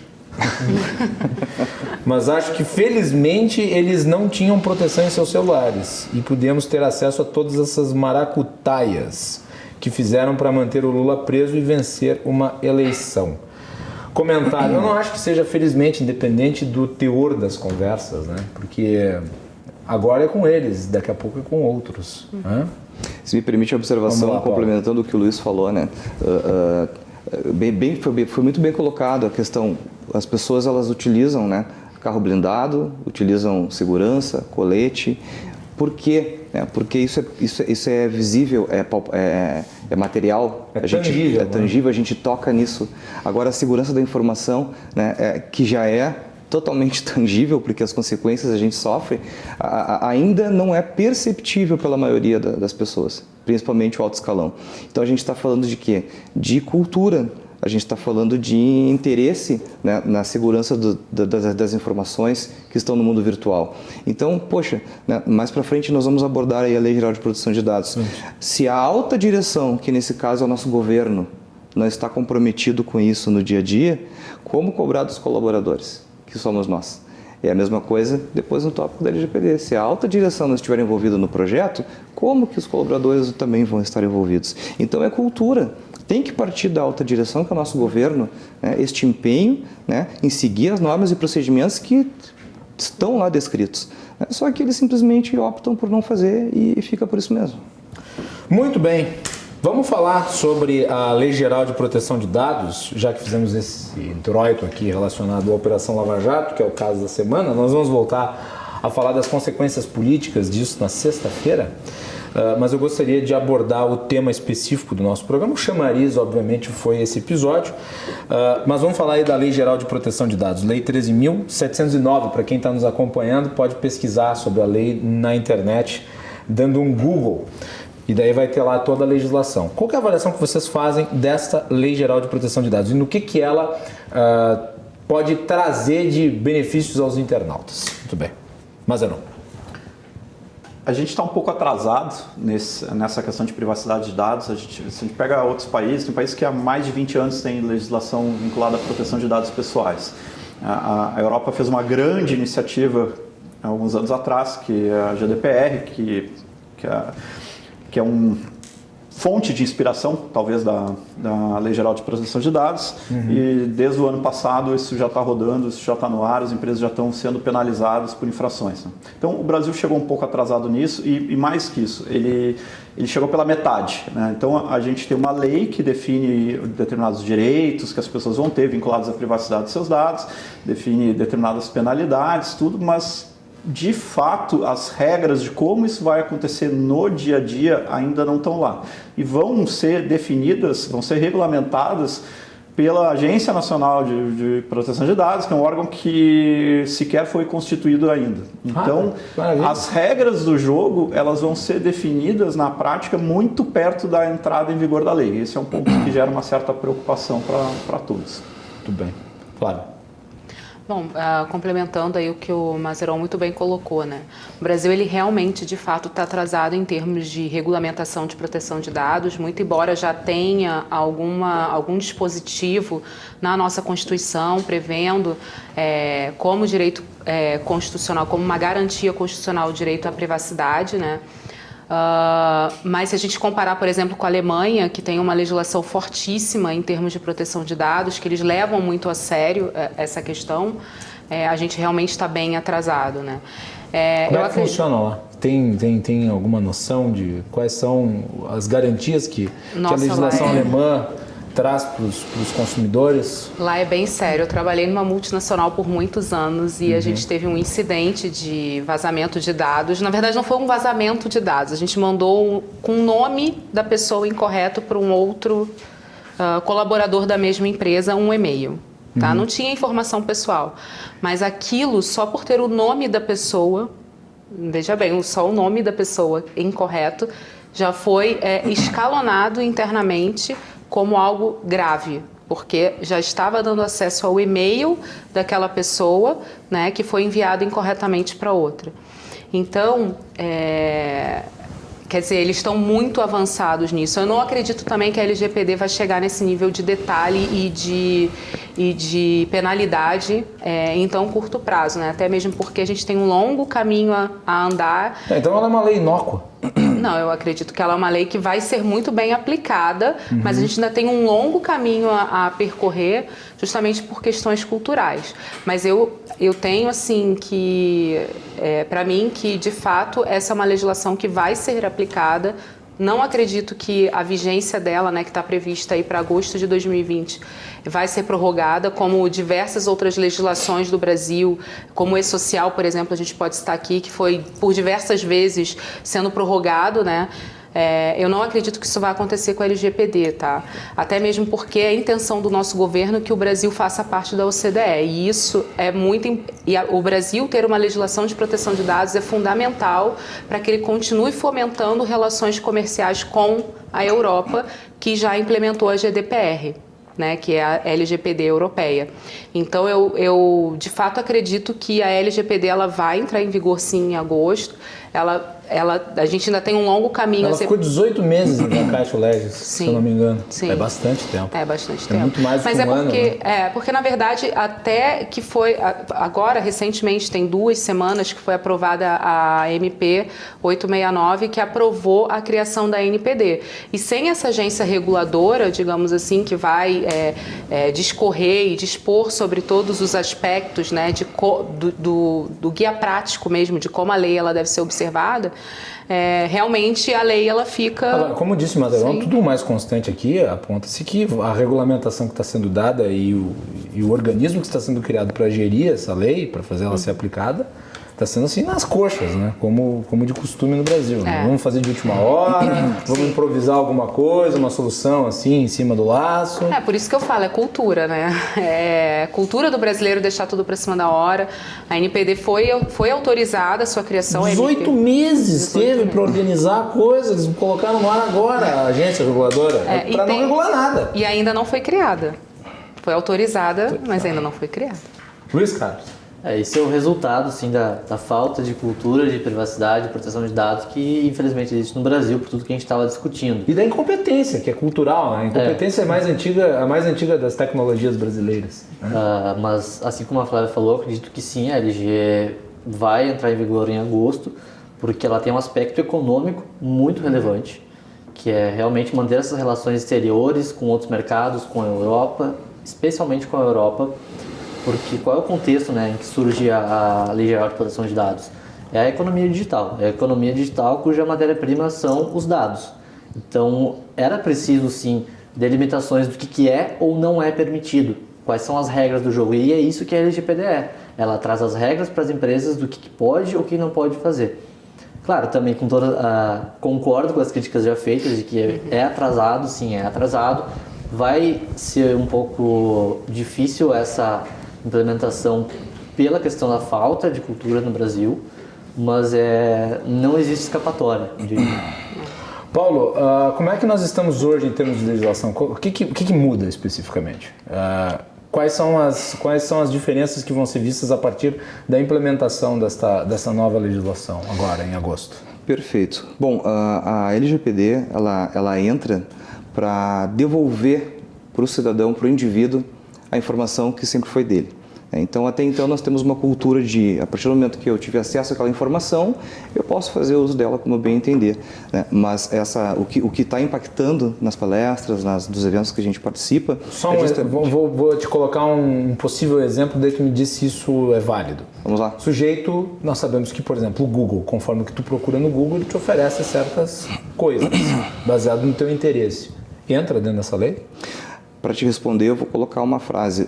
Mas acho que felizmente eles não tinham proteção em seus celulares e pudemos ter acesso a todas essas maracutaias que fizeram para manter o Lula preso e vencer uma eleição. Comentário: eu não acho que seja felizmente, independente do teor das conversas, né? Porque agora é com eles, daqui a pouco é com outros. Se me permite a observação, complementando o que o Luiz falou, né? Foi muito bem colocado a questão. As pessoas elas utilizam, né, carro blindado, utilizam segurança, colete. Por quê? Porque isso é visível, é material, tangível, tangível, a gente toca nisso. Agora, a segurança da informação, né, que já é totalmente tangível, porque as consequências a gente sofre, ainda não é perceptível pela maioria das pessoas, principalmente o alto escalão. Então, a gente está falando de quê? De cultura. A gente está falando de interesse, né, na segurança das informações que estão no mundo virtual. Então, poxa, né, mais para frente nós vamos abordar aí a Lei Geral de Proteção de Dados. Se a alta direção, que nesse caso é o nosso governo, não está comprometido com isso no dia a dia, como cobrar dos colaboradores, que somos nós? É a mesma coisa depois no tópico da LGPD. Se a alta direção não estiver envolvida no projeto, como que os colaboradores também vão estar envolvidos? Então é cultura. Tem que partir da alta direção, que é o nosso governo, né, este empenho, né, em seguir as normas e procedimentos que estão lá descritos. Né, só que eles simplesmente optam por não fazer e fica por isso mesmo. Muito bem. Vamos falar sobre a Lei Geral de Proteção de Dados, já que fizemos esse introito aqui relacionado à Operação Lava Jato, que é o caso da semana. Nós vamos voltar a falar das consequências políticas disso na sexta-feira. Mas eu gostaria de abordar o tema específico do nosso programa. O chamariz, obviamente, foi esse episódio. Mas vamos falar aí da Lei Geral de Proteção de Dados, Lei 13.709. Para quem está nos acompanhando, pode pesquisar sobre a lei na internet, dando um Google. E daí vai ter lá toda a legislação. Qual que é a avaliação que vocês fazem desta Lei Geral de Proteção de Dados? E no que ela pode trazer de benefícios aos internautas? Muito bem. Mazzaron. A gente está um pouco atrasado nessa questão de privacidade de dados. Se a gente pega outros países, tem países que há mais de 20 anos têm legislação vinculada à proteção de dados pessoais. A Europa fez uma grande iniciativa há alguns anos atrás, que é a GDPR, que é uma fonte de inspiração, talvez, da Lei Geral de Proteção de Dados. E desde o ano passado isso já está rodando, isso já está no ar, as empresas já estão sendo penalizadas por infrações. Então o Brasil chegou um pouco atrasado nisso e mais que isso, ele chegou pela metade. Né? Então a gente tem uma lei que define determinados direitos que as pessoas vão ter vinculados à privacidade dos seus dados, define determinadas penalidades, tudo, mas de fato, as regras de como isso vai acontecer no dia a dia ainda não estão lá. E vão ser definidas, vão ser regulamentadas pela Agência Nacional de Proteção de Dados, que é um órgão que sequer foi constituído ainda. Então, as regras do jogo, elas vão ser definidas na prática muito perto da entrada em vigor da lei. Esse é um ponto que gera uma certa preocupação para todos. Muito bem. Claro. Bom, complementando aí o que o Mazzaron muito bem colocou, né? O Brasil, ele realmente, de fato, está atrasado em termos de regulamentação de proteção de dados, muito embora já tenha algum dispositivo na nossa Constituição prevendo como direito constitucional, como uma garantia constitucional o direito à privacidade, né? Mas se a gente comparar, por exemplo, com a Alemanha, que tem uma legislação fortíssima em termos de proteção de dados, que eles levam muito a sério essa questão, a gente realmente está bem atrasado, né? Como é que funciona lá? Tem alguma noção de quais são as garantias que a legislação alemã traz para os consumidores? Lá é bem sério. Eu trabalhei numa multinacional por muitos anos e a gente teve um incidente de vazamento de dados. Na verdade, não foi um vazamento de dados. A gente mandou com o nome da pessoa incorreto para um outro colaborador da mesma empresa um e-mail. Tá? Não tinha informação pessoal. Mas aquilo, só por ter o nome da pessoa, veja bem, só o nome da pessoa incorreto, já foi escalonado internamente como algo grave, porque já estava dando acesso ao e-mail daquela pessoa, né, que foi enviado incorretamente para outra. Então, quer dizer, eles estão muito avançados nisso. Eu não acredito também que a LGPD vai chegar nesse nível de detalhe e de penalidade em tão curto prazo, né? Até mesmo porque a gente tem um longo caminho a andar. Então ela é uma lei inócua. Não, eu acredito que ela é uma lei que vai ser muito bem aplicada, mas a gente ainda tem um longo caminho a percorrer, justamente por questões culturais. Mas eu tenho, assim, que, para mim, que de fato essa é uma legislação que vai ser aplicada Não acredito que a vigência dela, né, que está prevista aí para agosto de 2020, vai ser prorrogada, como diversas outras legislações do Brasil, como o E-Social, por exemplo, a gente pode citar aqui, que foi por diversas vezes sendo prorrogado, né? Eu não acredito que isso vai acontecer com a LGPD, tá? Até mesmo porque é a intenção do nosso governo que o Brasil faça parte da OCDE. E isso é o Brasil ter uma legislação de proteção de dados é fundamental para que ele continue fomentando relações comerciais com a Europa, que já implementou a GDPR. Né, que é a LGPD europeia. Então, eu de fato acredito que a LGPD ela vai entrar em vigor sim em agosto. A gente ainda tem um longo caminho. Ela ficou 18 meses em vacatio legis, se eu não me engano. Sim. É bastante tempo. É bastante tempo. Muito mais do que um ano. Porque, na verdade, até que foi... Agora, recentemente, tem 2 semanas que foi aprovada a MP 869, que aprovou a criação da NPD. E sem essa agência reguladora, digamos assim, que vai discorrer e dispor sobre todos os aspectos, né, do guia prático mesmo, de como a lei ela deve ser observada, realmente a lei ela fica... Agora, como disse o Madeirão, tudo mais constante aqui aponta-se que a regulamentação que está sendo dada e o organismo que está sendo criado para gerir essa lei, para fazer ela ser aplicada, está sendo assim nas coxas, né? Como de costume no Brasil. Né? Vamos fazer de última hora, vamos improvisar alguma coisa, uma solução assim em cima do laço. Por isso que eu falo, é cultura, né? É cultura do brasileiro deixar tudo para cima da hora. A NPD foi autorizada a sua criação. 18 meses teve para organizar a coisa, eles colocaram no ar agora a agência reguladora, para não regular nada. E ainda não foi criada. Foi autorizada, mas ainda não foi criada. Luiz Carlos. Esse é o resultado assim, da falta de cultura de privacidade e proteção de dados que infelizmente existe no Brasil, por tudo que a gente estava discutindo. E da incompetência, que é cultural, né? A incompetência é a mais antiga das tecnologias brasileiras. Né? Mas assim como a Flávia falou, acredito que sim, a LG vai entrar em vigor em agosto, porque ela tem um aspecto econômico muito relevante, que é realmente manter essas relações exteriores com outros mercados, com a Europa, especialmente com a Europa. Porque qual é o contexto, né, em que surge a Lei Geral de Proteção de Dados? É a economia digital. É a economia digital cuja matéria-prima são os dados. Então, era preciso, sim, delimitações do que é ou não é permitido. Quais são as regras do jogo. E é isso que a LGPD é. Ela traz as regras para as empresas do que pode ou que não pode fazer. Claro, também concordo com as críticas já feitas de que é atrasado, sim, é atrasado. Vai ser um pouco difícil essa implementação pela questão da falta de cultura no Brasil, mas não existe escapatória. Paulo, como é que nós estamos hoje em termos de legislação? O que muda especificamente? Quais são as diferenças que vão ser vistas a partir da implementação dessa nova legislação agora em agosto? Perfeito. Bom, a LGPD ela entra para devolver para o cidadão, para o indivíduo, a informação que sempre foi dele. Então, até então, nós temos uma cultura de, a partir do momento que eu tive acesso àquela informação, eu posso fazer uso dela como eu bem entender. Né? Mas o que está impactando nas palestras, dos eventos que a gente participa... Vou te colocar um possível exemplo, daí tu me diz se isso é válido. Vamos lá. Sujeito, nós sabemos que, por exemplo, o Google, conforme que tu procura no Google, ele te oferece certas coisas, baseado no teu interesse. Entra dentro dessa lei? Para te responder, eu vou colocar uma frase.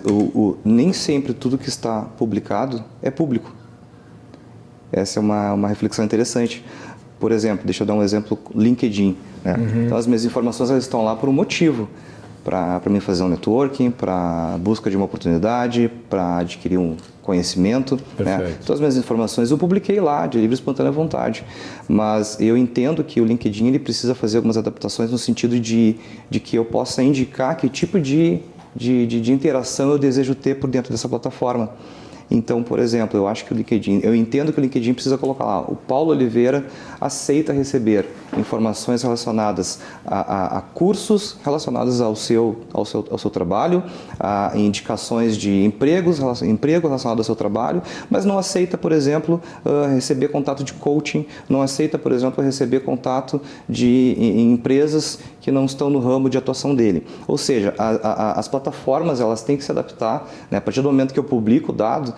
Nem sempre tudo que está publicado é público. Essa é uma reflexão interessante. Por exemplo, deixa eu dar um exemplo, LinkedIn. Né? Então, as minhas informações elas estão lá por um motivo. Para mim fazer um networking, para busca de uma oportunidade, para adquirir um conhecimento. Né? Então, as minhas informações eu publiquei lá, de livre e espontânea vontade. Mas eu entendo que o LinkedIn ele precisa fazer algumas adaptações no sentido de que eu possa indicar que tipo de interação eu desejo ter por dentro dessa plataforma. Então, por exemplo, eu entendo que o LinkedIn precisa colocar lá, o Paulo Oliveira aceita receber informações relacionadas a cursos relacionados ao seu trabalho, a indicações de emprego relacionado ao seu trabalho, mas não aceita, por exemplo, receber contato de coaching, não aceita, por exemplo, receber contato de empresas que não estão no ramo de atuação dele. Ou seja, as plataformas elas têm que se adaptar, né? A partir do momento que eu publico o dado,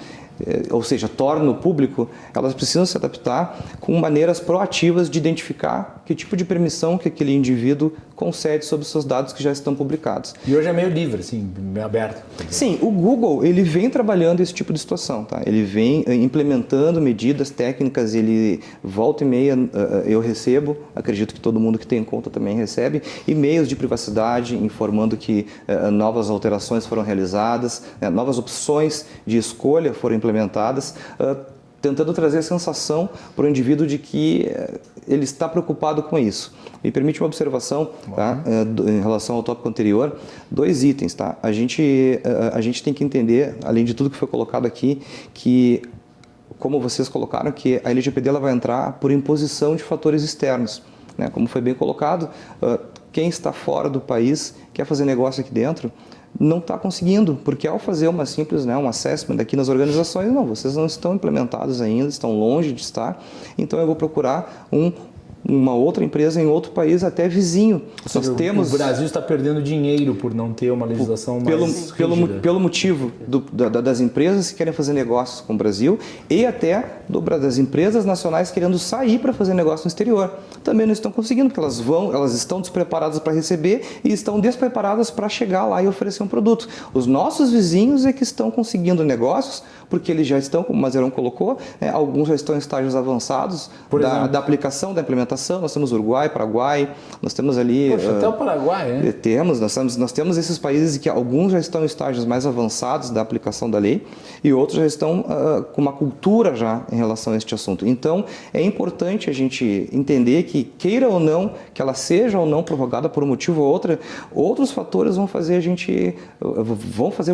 ou seja, torna o público, elas precisam se adaptar com maneiras proativas de identificar que tipo de permissão que aquele indivíduo concede sobre os seus dados que já estão publicados. E hoje é meio livre, assim, meio aberto. Sim, o Google, ele vem trabalhando esse tipo de situação, tá? Ele vem implementando medidas técnicas, ele volta e meia, eu recebo, acredito que todo mundo que tem conta também recebe, e-mails de privacidade informando que novas alterações foram realizadas, novas opções de escolha foram implementadas, tentando trazer a sensação para o indivíduo de que ele está preocupado com isso. Me permite uma observação, tá? Em relação ao tópico anterior, 2 itens. Tá? A gente tem que entender, além de tudo que foi colocado aqui, que, como vocês colocaram, que a LGPD ela vai entrar por imposição de fatores externos. Né? Como foi bem colocado, quem está fora do país, quer fazer negócio aqui dentro, não está conseguindo, porque ao fazer uma simples, um assessment aqui nas organizações, não, vocês não estão implementados ainda, estão longe de estar, então eu vou procurar uma outra empresa em outro país, até vizinho. Nós temos... O Brasil está perdendo dinheiro por não ter uma legislação mais rígida. Pelo motivo das empresas que querem fazer negócios com o Brasil e até das empresas nacionais querendo sair para fazer negócio no exterior. Também não estão conseguindo, porque elas estão despreparadas para receber e estão despreparadas para chegar lá e oferecer um produto. Os nossos vizinhos é que estão conseguindo negócios, porque eles já estão, como o Mazerão colocou, alguns já estão em estágios avançados da aplicação, da implementação. Nós temos Uruguai, Paraguai, nós temos ali... Poxa, até o Paraguai, né? Nós temos esses países que alguns já estão em estágios mais avançados da aplicação da lei e outros já estão com uma cultura já em relação a este assunto. Então, é importante a gente entender que, queira ou não, que ela seja ou não prorrogada por um motivo ou outro, outros fatores vão fazer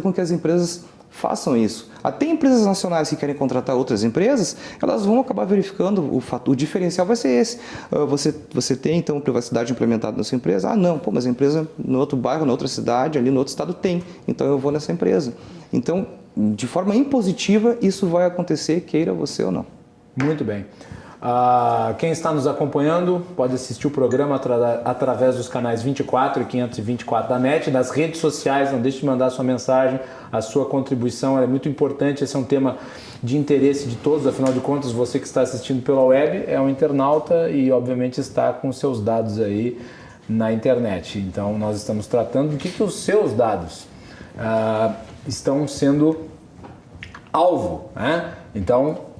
com que as empresas façam isso. Até empresas nacionais que querem contratar outras empresas, elas vão acabar verificando o diferencial vai ser esse. Você tem, então, privacidade implementada na sua empresa? Ah, não, mas a empresa no outro bairro, na outra cidade, ali no outro estado tem. Então, eu vou nessa empresa. Então, de forma impositiva, isso vai acontecer, queira você ou não. Muito bem. Quem está nos acompanhando pode assistir o programa através dos canais 24 e 524 da NET, das redes sociais. Não deixe de mandar sua mensagem, a sua contribuição é muito importante. Esse é um tema de interesse de todos, afinal de contas, você que está assistindo pela web é um internauta e, obviamente, está com seus dados aí na internet. Então, nós estamos tratando do que os seus dados estão sendo alvo, né? Então,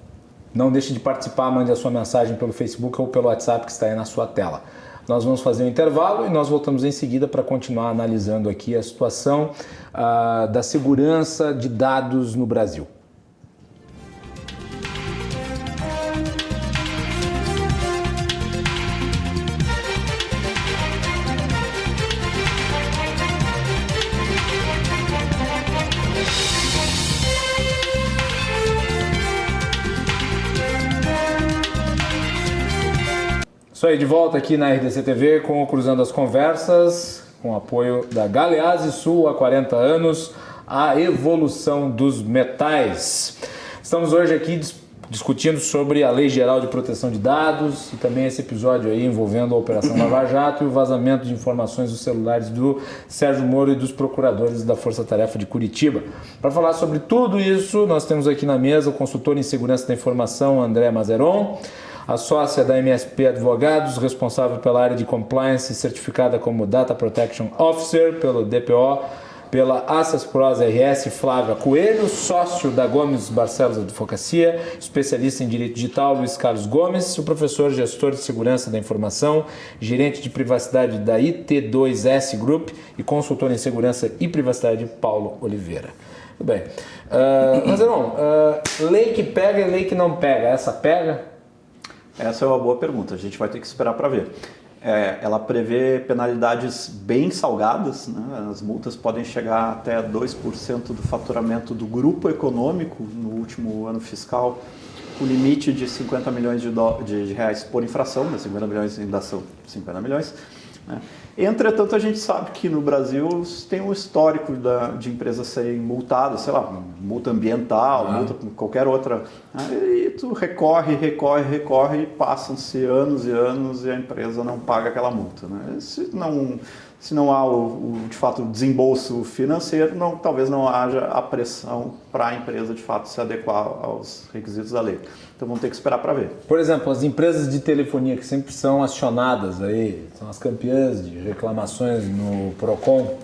não deixe de participar, mande a sua mensagem pelo Facebook ou pelo WhatsApp que está aí na sua tela. Nós vamos fazer um intervalo e nós voltamos em seguida para continuar analisando aqui a situação da segurança de dados no Brasil. Isso aí, de volta aqui na RDC TV com o Cruzando as Conversas, com o apoio da Galeazzi Sul há 40 anos, a evolução dos metais. Estamos hoje aqui discutindo sobre a Lei Geral de Proteção de Dados e também esse episódio aí envolvendo a Operação Lava Jato e o vazamento de informações dos celulares do Sérgio Moro e dos procuradores da Força Tarefa de Curitiba. Para falar sobre tudo isso, nós temos aqui na mesa o consultor em segurança da informação, André Mazeron, a sócia da MSP Advogados, responsável pela área de compliance, certificada como Data Protection Officer pelo DPO, pela Access Pros RS, Flávia Coelho, sócio da Gomes Barcelos Advocacia, especialista em Direito Digital, Luiz Carlos Gomes, o professor gestor de segurança da informação, gerente de privacidade da IT2S Group e consultor em segurança e privacidade, Paulo Oliveira. Tudo bem. Mazeron, lei que pega e lei que não pega, essa pega? Essa é uma boa pergunta, a gente vai ter que esperar para ver. Ela prevê penalidades bem salgadas, né? As multas podem chegar até 2% do faturamento do grupo econômico no último ano fiscal, o limite de 50 milhões de reais por infração, né? 50 milhões ainda são 50 milhões. Né? Entretanto, a gente sabe que no Brasil tem um histórico de empresas serem multadas, sei lá, multa ambiental, multa qualquer outra. E tu recorre, e passam-se anos e anos e a empresa não paga aquela multa. Né? Se não há, de fato, o desembolso financeiro, talvez não haja a pressão para a empresa, de fato, se adequar aos requisitos da lei. Então, vamos ter que esperar para ver. Por exemplo, as empresas de telefonia que sempre são acionadas aí, são as campeãs de reclamações no PROCON,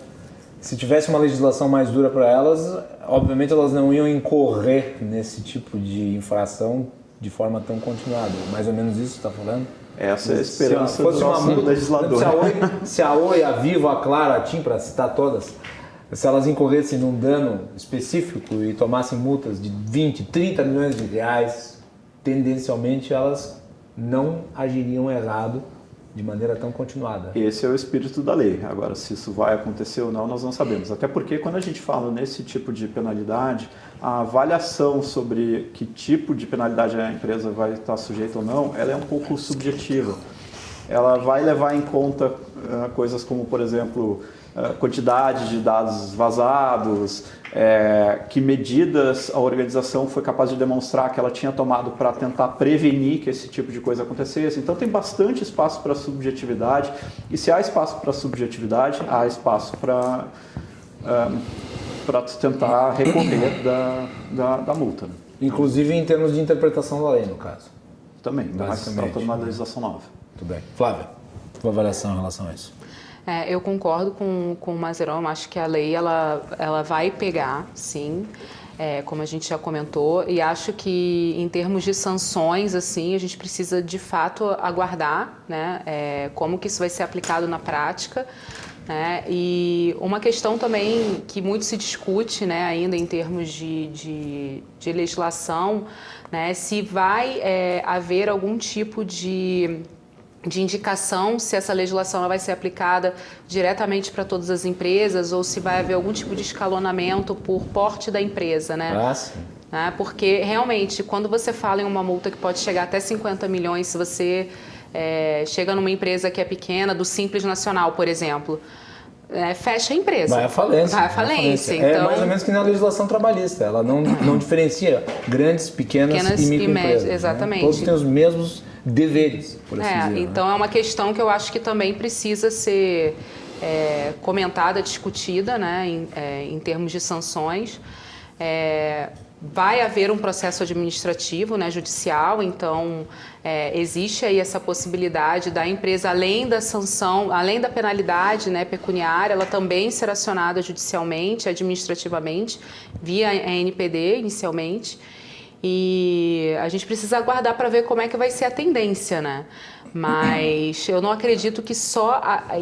se tivesse uma legislação mais dura para elas, obviamente elas não iam incorrer nesse tipo de infração de forma tão continuada. Mais ou menos isso que você está falando? Essa é a esperança se fosse do nosso legislador. Se a Oi, a Vivo, a Claro, a TIM, para citar todas, se elas incorressem num dano específico e tomassem multas de 20, 30 milhões de reais, tendencialmente elas não agiriam errado de maneira tão continuada. Esse é o espírito da lei. Agora, se isso vai acontecer ou não, nós não sabemos. Até porque quando a gente fala nesse tipo de penalidade, a avaliação sobre que tipo de penalidade a empresa vai estar sujeita ou não, ela é um pouco subjetiva. Ela vai levar em conta coisas como, por exemplo, quantidade de dados vazados, que medidas a organização foi capaz de demonstrar que ela tinha tomado para tentar prevenir que esse tipo de coisa acontecesse. Então tem bastante espaço para subjetividade, e se há espaço para subjetividade, há espaço para tentar recorrer da multa. Né? Inclusive em termos de interpretação da lei, no caso. Também, ainda mais se trata de uma legislação nova. Muito bem. Flávia, sua avaliação em relação a isso? Eu concordo com o Mazeron, acho que a lei ela vai pegar, sim, como a gente já comentou, e acho que em termos de sanções, assim, a gente precisa de fato aguardar, né, como que isso vai ser aplicado na prática, né, e uma questão também que muito se discute, né, ainda em termos de legislação, né, se vai haver algum tipo de indicação, se essa legislação vai ser aplicada diretamente para todas as empresas ou se vai haver algum tipo de escalonamento por porte da empresa, né? Ah, sim. Porque realmente, quando você fala em uma multa que pode chegar até 50 milhões, se você chega numa empresa que é pequena, do Simples Nacional, por exemplo, fecha a empresa. Vai à falência. Vai à falência. Então, então, mais ou menos que na legislação trabalhista. Ela não diferencia grandes, pequenas e microempresas. Exatamente. Né? Todos têm os mesmos deveres, por assim dizer. Então é uma questão que eu acho que também precisa ser comentada, discutida, né, em termos de sanções. Vai haver um processo administrativo, né, judicial, então existe aí essa possibilidade da empresa, além da sanção, além da penalidade, né, pecuniária, ela também ser acionada judicialmente, administrativamente, via NPD inicialmente. E a gente precisa aguardar para ver como é que vai ser a tendência, né? Mas eu não acredito que só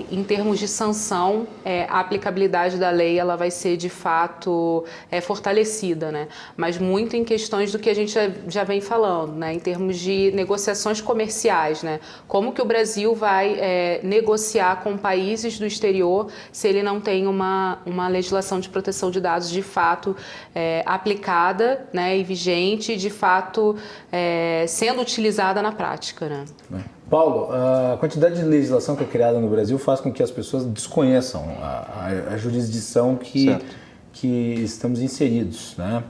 em termos de sanção a aplicabilidade da lei ela vai ser de fato fortalecida, né? Mas muito em questões do que a gente já vem falando, né? Em termos de negociações comerciais, né? Como que o Brasil vai negociar com países do exterior se ele não tem uma legislação de proteção de dados de fato aplicada, né? E vigente, de fato sendo utilizada na prática, né? Paulo, a quantidade de legislação que é criada no Brasil faz com que as pessoas desconheçam a jurisdição que estamos inseridos, né?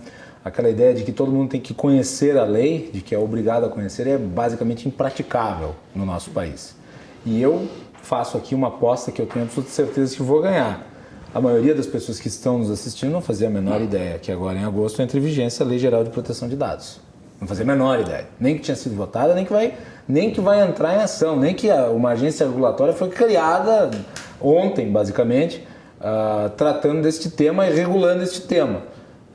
Aquela ideia de que todo mundo tem que conhecer a lei, de que é obrigado a conhecer, é basicamente impraticável no nosso país. E eu faço aqui uma aposta que eu tenho absoluta certeza que vou ganhar. A maioria das pessoas que estão nos assistindo não fazia a menor ideia que agora em agosto entra em vigência a Lei Geral de Proteção de Dados. Não fazia a menor ideia. Nem que tinha sido votada, nem que vai entrar em ação, nem que uma agência regulatória foi criada ontem, basicamente, tratando deste tema e regulando este tema.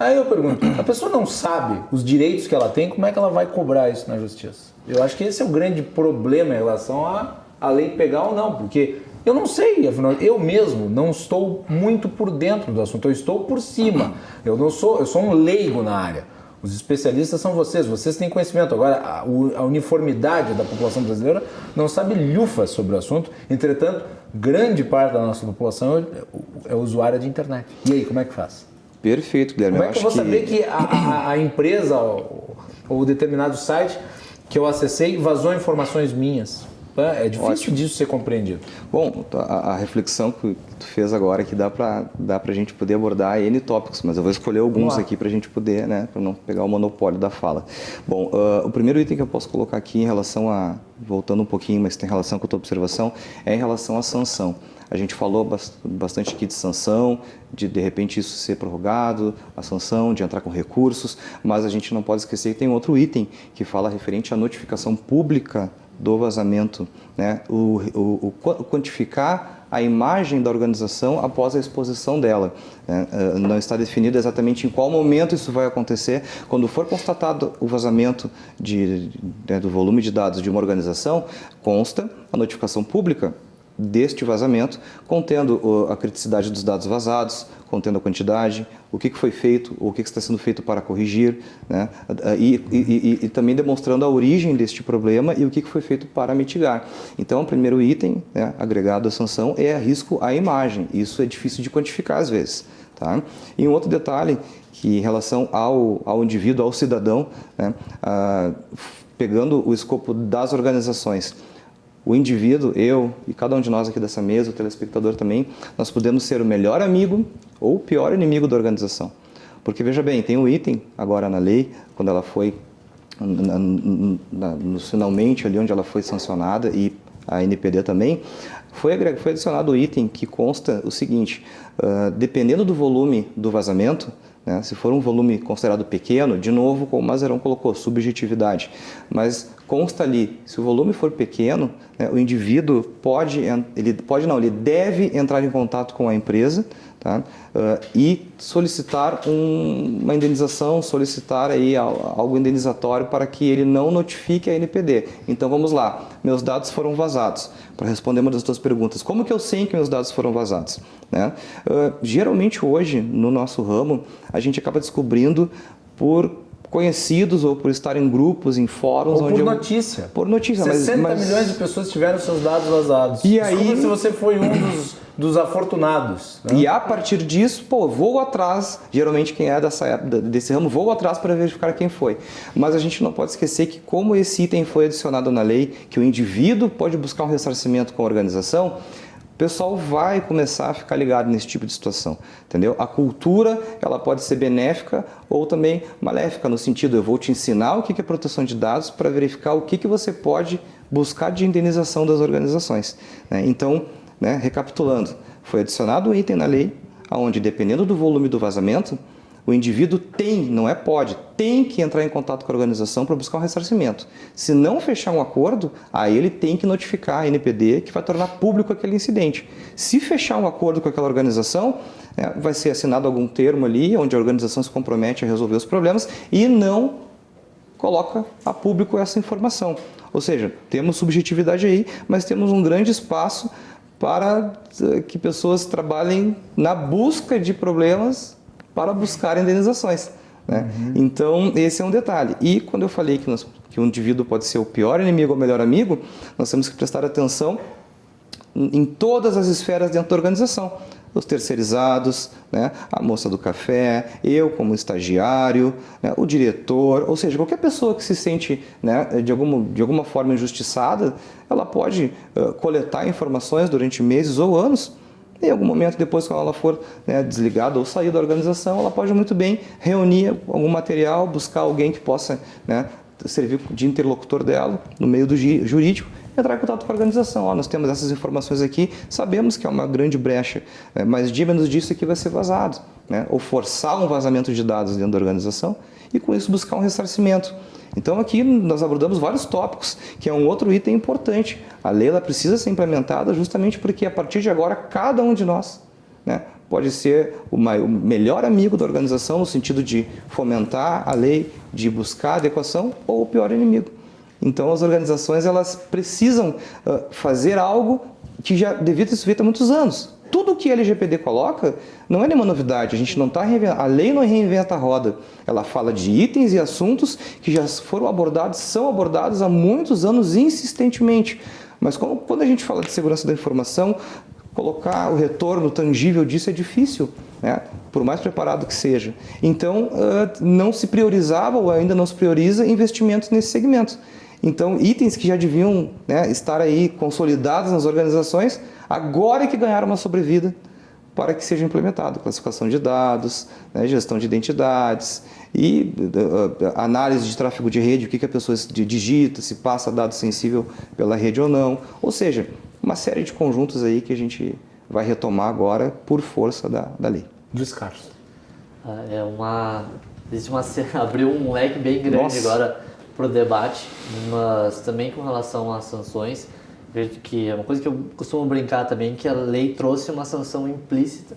Aí eu pergunto, a pessoa não sabe os direitos que ela tem, como é que ela vai cobrar isso na justiça? Eu acho que esse é o grande problema em relação à lei pegar ou não, porque eu não sei, afinal, eu mesmo não estou muito por dentro do assunto, eu estou por cima, eu sou um leigo na área. Os especialistas são vocês têm conhecimento. Agora, a uniformidade da população brasileira não sabe lhufas sobre o assunto. Entretanto, grande parte da nossa população é usuária de internet. E aí, como é que faz? Perfeito, Guilherme. Como é que eu vou saber que a empresa ou determinado site que eu acessei vazou informações minhas? É difícil disso ser compreendido. Bom, a reflexão que tu fez agora que dá pra gente poder abordar N tópicos, mas eu vou escolher alguns aqui pra gente poder, né, pra não pegar o monopólio da fala. Bom, o primeiro item que eu posso colocar aqui em relação voltando um pouquinho, mas tem relação com a tua observação, é em relação à sanção. A gente falou bastante aqui de sanção, de repente isso ser prorrogado, a sanção, de entrar com recursos, mas a gente não pode esquecer que tem outro item que fala referente à notificação pública do vazamento, né? O quantificar a imagem da organização após a exposição dela. Não está definido exatamente em qual momento isso vai acontecer. Quando for constatado o vazamento do volume de dados de uma organização, consta a notificação pública deste vazamento, contendo a criticidade dos dados vazados, contendo a quantidade, o que foi feito, o que está sendo feito para corrigir, né? E também demonstrando a origem deste problema e o que foi feito para mitigar. Então, o primeiro item, né, agregado à sanção é risco à imagem. Isso é difícil de quantificar às vezes. Tá? E um outro detalhe, que em relação ao indivíduo, ao cidadão, né, pegando o escopo das organizações, o indivíduo, eu e cada um de nós aqui dessa mesa, o telespectador também, nós podemos ser o melhor amigo ou o pior inimigo da organização. Porque, veja bem, tem um item agora na lei, quando ela foi, finalmente ali onde ela foi sancionada, e a NPD também, foi adicionado o item que consta o seguinte: dependendo do volume do vazamento, né, se for um volume considerado pequeno, de novo, como o Mazerão colocou, subjetividade, mas consta ali, se o volume for pequeno, né, o indivíduo ele deve entrar em contato com a empresa, tá, e solicitar uma indenização, solicitar aí algo indenizatório para que ele não notifique a NPD. Então vamos lá, meus dados foram vazados. Para responder uma das tuas perguntas, como que eu sei que meus dados foram vazados? Né? Geralmente hoje, no nosso ramo, a gente acaba descobrindo por conhecidos ou por estar em grupos, em fóruns. Ou por notícia. Por notícia. 60 milhões de pessoas tiveram seus dados vazados. E aí, se você foi um dos afortunados. Né? E a partir disso, vou atrás, geralmente quem é desse ramo, vou atrás para verificar quem foi. Mas a gente não pode esquecer que como esse item foi adicionado na lei, que o indivíduo pode buscar um ressarcimento com a organização, o pessoal vai começar a ficar ligado nesse tipo de situação, entendeu? A cultura, ela pode ser benéfica ou também maléfica, no sentido, eu vou te ensinar o que é proteção de dados para verificar o que você pode buscar de indenização das organizações. Né? Então, né, recapitulando, foi adicionado um item na lei, onde dependendo do volume do vazamento, o indivíduo tem que entrar em contato com a organização para buscar um ressarcimento. Se não fechar um acordo, aí ele tem que notificar a NPD, que vai tornar público aquele incidente. Se fechar um acordo com aquela organização, vai ser assinado algum termo ali, onde a organização se compromete a resolver os problemas e não coloca a público essa informação. Ou seja, temos subjetividade aí, mas temos um grande espaço para que pessoas trabalhem na busca de problemas para buscar indenizações. Né? Então, esse é um detalhe. E quando eu falei que o indivíduo pode ser o pior inimigo ou o melhor amigo, nós temos que prestar atenção em todas as esferas dentro da organização. Os terceirizados, né? A moça do café, eu como estagiário, né? O diretor, ou seja, qualquer pessoa que se sente, né, de alguma forma injustiçada, ela pode coletar informações durante meses ou anos. Em algum momento, depois que ela for, né, desligada ou sair da organização, ela pode muito bem reunir algum material, buscar alguém que possa, né, servir de interlocutor dela no meio do jurídico, entrar em contato com a organização. Nós temos essas informações aqui, sabemos que é uma grande brecha, mas de menos disso aqui vai ser vazado. Né? Ou forçar um vazamento de dados dentro da organização e com isso buscar um ressarcimento. Então aqui nós abordamos vários tópicos, que é um outro item importante. A lei ela precisa ser implementada justamente porque a partir de agora cada um de nós, né, pode ser o melhor amigo da organização no sentido de fomentar a lei, de buscar adequação, ou o pior inimigo. Então as organizações elas precisam fazer algo que já devia ter sido feito há muitos anos. Tudo que a LGPD coloca não é nenhuma novidade, a gente não está reinventando, a lei não reinventa a roda. Ela fala de itens e assuntos que já foram abordados, são abordados há muitos anos insistentemente. Mas quando a gente fala de segurança da informação, colocar o retorno tangível disso é difícil, né? Por mais preparado que seja. Então, não se priorizava ou ainda não se prioriza investimentos nesse segmento. Então, itens que já deviam, né, estar aí consolidados nas organizações, agora é que ganharam uma sobrevida para que seja implementado. Classificação de dados, né, gestão de identidades e análise de tráfego de rede, o que a pessoa digita, se passa dado sensível pela rede ou não. Ou seja, uma série de conjuntos aí que a gente vai retomar agora por força da lei. Luiz Carlos. Abriu um leque bem grande. Nossa. Agora para o debate, mas também com relação às sanções, vejo que é uma coisa que eu costumo brincar também, que a lei trouxe uma sanção implícita,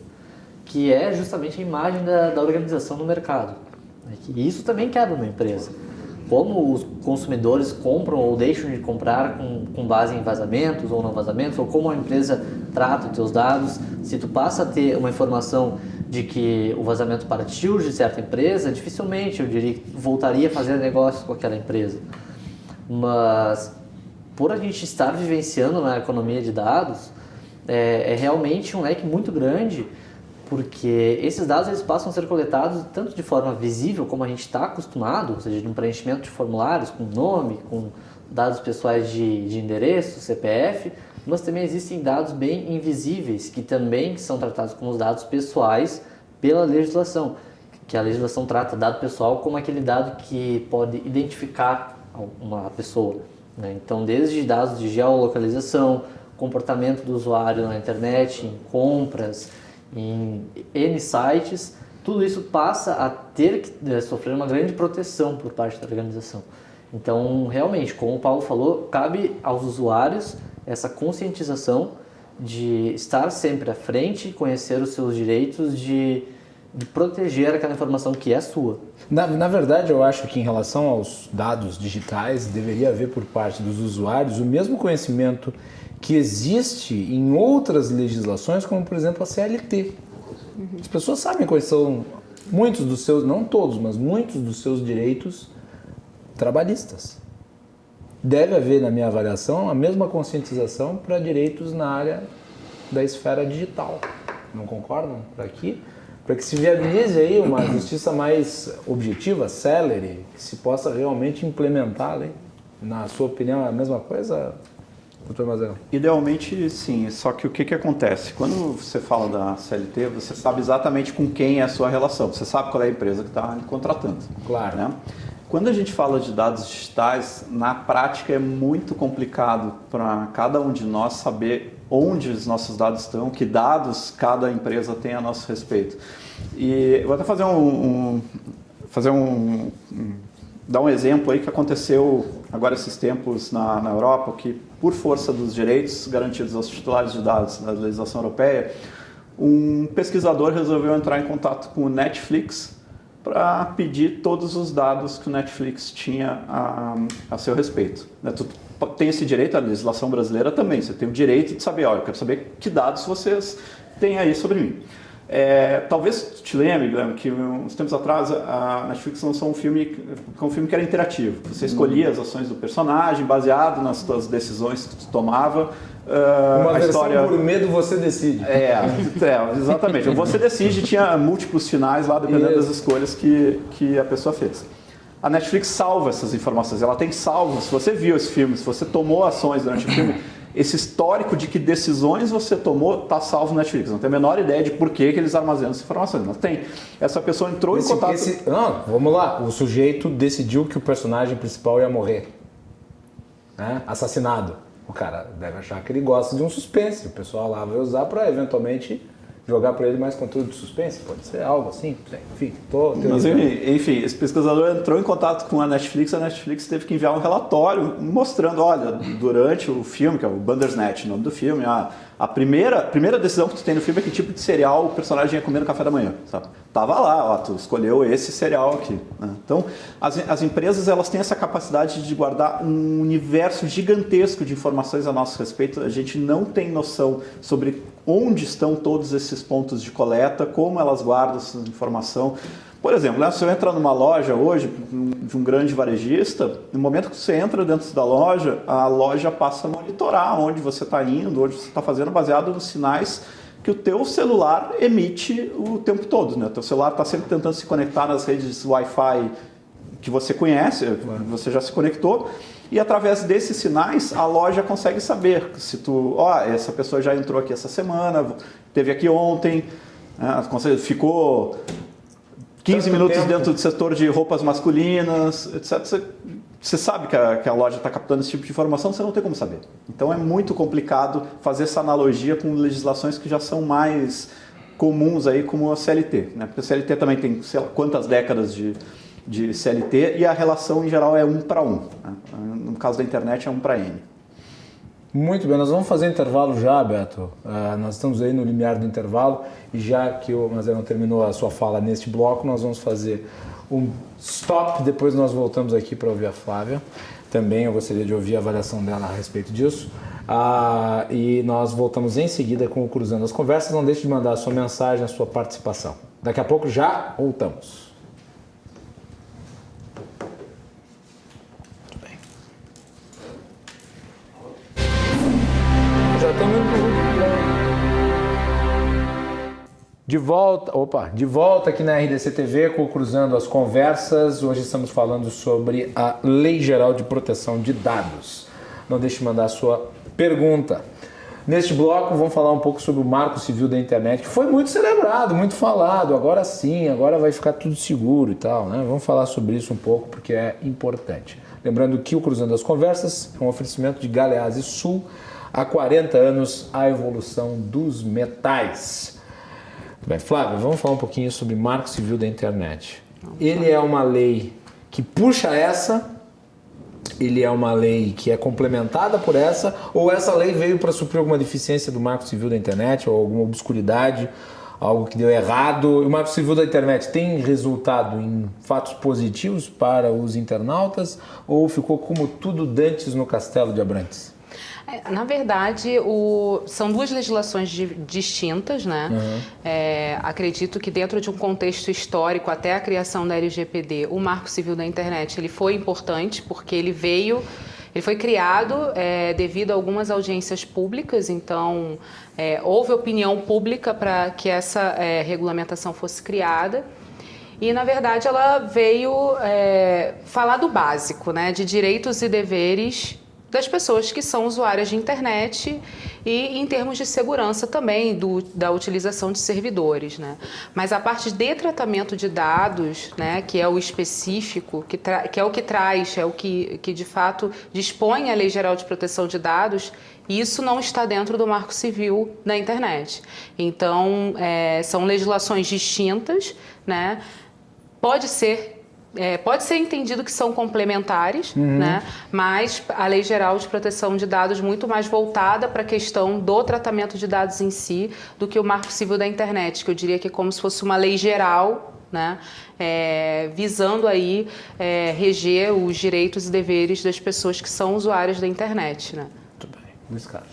que é justamente a imagem da organização no mercado. E isso também quebra uma empresa. Como os consumidores compram ou deixam de comprar com base em vazamentos ou não vazamentos, ou como a empresa trata os seus dados. Se tu passa a ter uma informação de que o vazamento partiu de certa empresa, dificilmente eu diria que voltaria a fazer negócio com aquela empresa. Mas por a gente estar vivenciando na economia de dados, é realmente um leque muito grande, porque esses dados eles passam a ser coletados tanto de forma visível, como a gente está acostumado, ou seja, de um preenchimento de formulários com nome, com dados pessoais de endereço, CPF, mas também existem dados bem invisíveis, que também são tratados como os dados pessoais pela legislação, que a legislação trata dado pessoal como aquele dado que pode identificar uma pessoa, né? Então, desde dados de geolocalização, comportamento do usuário na internet, em compras, em N sites, tudo isso passa a ter que sofrer uma grande proteção por parte da organização. Então, realmente, como o Paulo falou, cabe aos usuários essa conscientização de estar sempre à frente, conhecer os seus direitos, de proteger aquela informação que é sua. Na verdade, eu acho que em relação aos dados digitais, deveria haver por parte dos usuários o mesmo conhecimento que existe em outras legislações, como por exemplo a CLT. As pessoas sabem quais são muitos dos seus, não todos, mas muitos dos seus direitos trabalhistas. Deve haver, na minha avaliação, a mesma conscientização para direitos na área da esfera digital. Não concordam? Para que se viabilize aí uma justiça mais objetiva, célere, que se possa realmente implementar a lei. Na sua opinião, é a mesma coisa, doutor Mazeno? Idealmente, sim. Só que o que acontece? Quando você fala da CLT, você sabe exatamente com quem é a sua relação. Você sabe qual é a empresa que está contratando. Claro. Né? Quando a gente fala de dados digitais, na prática é muito complicado para cada um de nós saber onde os nossos dados estão, que dados cada empresa tem a nosso respeito. E eu vou até dar um exemplo aí que aconteceu agora esses tempos na Europa, que por força dos direitos garantidos aos titulares de dados da legislação europeia, um pesquisador resolveu entrar em contato com o Netflix para pedir todos os dados que o Netflix tinha a seu respeito. Tu tem esse direito, a legislação brasileira também, você tem o direito de saber, eu quero saber que dados vocês têm aí sobre mim. Talvez te lembre, Guilherme, que uns tempos atrás a Netflix lançou um filme que era interativo. Você escolhia as ações do personagem baseado nas suas decisões que tu tomava. Uma versão gourmet do Você Decide. Exatamente. O Você Decide tinha múltiplos finais lá, dependendo das escolhas que a pessoa fez. A Netflix salva essas informações, ela tem salvo. Se você viu esse filme, se você tomou ações durante o filme, esse histórico de que decisões você tomou está salvo no Netflix. Não tem a menor ideia de por que eles armazenam essas informações. Mas tem. Essa pessoa entrou em contato... Não, vamos lá. O sujeito decidiu que o personagem principal ia morrer. Né? Assassinado. O cara deve achar que ele gosta de um suspense. O pessoal lá vai usar para, eventualmente, jogar para ele mais conteúdo de suspense. Pode ser algo assim. Enfim, enfim, esse pesquisador entrou em contato com a Netflix teve que enviar um relatório mostrando, olha, durante o filme, que é o Bandersnatch, o nome do filme, a primeira decisão que tu tem no filme é que tipo de cereal o personagem ia comer no café da manhã, sabe? Tava lá, tu escolheu esse cereal aqui. Né? Então, as empresas elas têm essa capacidade de guardar um universo gigantesco de informações a nosso respeito. A gente não tem noção sobre onde estão todos esses pontos de coleta, como elas guardam essa informação. Por exemplo, né, se eu entrar numa loja hoje, de um grande varejista, no momento que você entra dentro da loja, a loja passa a monitorar onde você está indo, onde você está fazendo, baseado nos sinais que o teu celular emite o tempo todo. Né? O teu celular está sempre tentando se conectar nas redes Wi-Fi que você conhece, você já se conectou, e através desses sinais a loja consegue saber se essa pessoa já entrou aqui essa semana, esteve aqui ontem, ficou 15 minutos dentro do setor de roupas masculinas, etc. você sabe que a loja está captando esse tipo de informação, você não tem como saber. Então é muito complicado fazer essa analogia com legislações que já são mais comuns aí, como a CLT, né? Porque a CLT também tem, sei lá, quantas décadas de CLT e a relação em geral é 1 para 1. Né? No caso da internet é 1 para N. Muito bem, nós vamos fazer intervalo já, Beto. Nós estamos aí no limiar do intervalo e já que o Mazeno terminou a sua fala neste bloco, nós vamos fazer um stop, depois nós voltamos aqui para ouvir a Flávia. Também eu gostaria de ouvir a avaliação dela a respeito disso. E nós voltamos em seguida com o Cruzando as Conversas. Não deixe de mandar a sua mensagem, a sua participação. Daqui a pouco já voltamos. Muito bem. Já estamos de volta aqui na RDC TV com o Cruzando as Conversas. Hoje estamos falando sobre a Lei Geral de Proteção de Dados. Não deixe de mandar a sua pergunta. Neste bloco vamos falar um pouco sobre o Marco Civil da Internet, que foi muito celebrado, muito falado. Agora sim, agora vai ficar tudo seguro e tal, né? Vamos falar sobre isso um pouco porque é importante. Lembrando que o Cruzando as Conversas é um oferecimento de Galeazzi Sul. Há 40 anos, a evolução dos metais. Bem, Flávio, vamos falar um pouquinho sobre Marco Civil da Internet. Ele é uma lei que puxa essa, ele é uma lei que é complementada por essa, ou essa lei veio para suprir alguma deficiência do Marco Civil da Internet, ou alguma obscuridade, algo que deu errado. O Marco Civil da Internet tem resultado em fatos positivos para os internautas, ou ficou como tudo dantes no Castelo de Abrantes? Na verdade, são duas legislações distintas, né? Acredito que dentro de um contexto histórico, até a criação da LGPD, o Marco Civil da Internet ele foi importante porque ele foi criado devido a algumas audiências públicas, então houve opinião pública para que essa regulamentação fosse criada. E, na verdade, ela veio falar do básico, né? De direitos e deveres das pessoas que são usuárias de internet e em termos de segurança também da utilização de servidores, né? Mas a parte de tratamento de dados, né, que é o específico, que é o que traz, é o que de fato dispõe a Lei Geral de Proteção de Dados, isso não está dentro do Marco Civil da Internet. Então, são legislações distintas, né? Pode ser entendido que são complementares, né? Mas a Lei Geral de Proteção de Dados muito mais voltada para a questão do tratamento de dados em si do que o Marco Civil da Internet, que eu diria que é como se fosse uma lei geral, né? Visando aí reger os direitos e deveres das pessoas que são usuárias da internet, né? Muito bem. Luiz Carlos.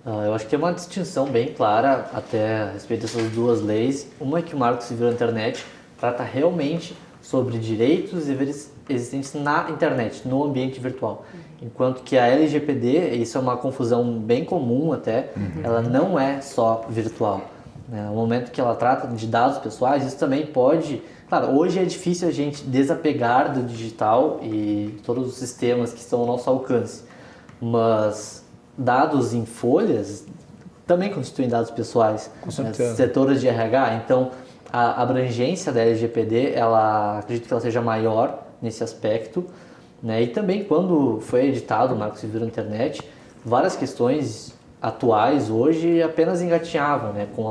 Eu acho que tem uma distinção bem clara até a respeito dessas duas leis. Uma é que o Marco Civil da Internet trata realmente sobre direitos e deveres existentes na internet, no ambiente virtual. Enquanto que a LGPD, isso é uma confusão bem comum até, ela não é só virtual. No momento que ela trata de dados pessoais, isso também pode... Claro, hoje é difícil a gente desapegar do digital e todos os sistemas que estão ao nosso alcance, mas dados em folhas também constituem dados pessoais. Com certeza. Setores de RH, então... A abrangência da LGPD, acredito que ela seja maior nesse aspecto, né? E também quando foi editado o Marco Civil da Internet, várias questões atuais hoje apenas engatinhavam, né? Com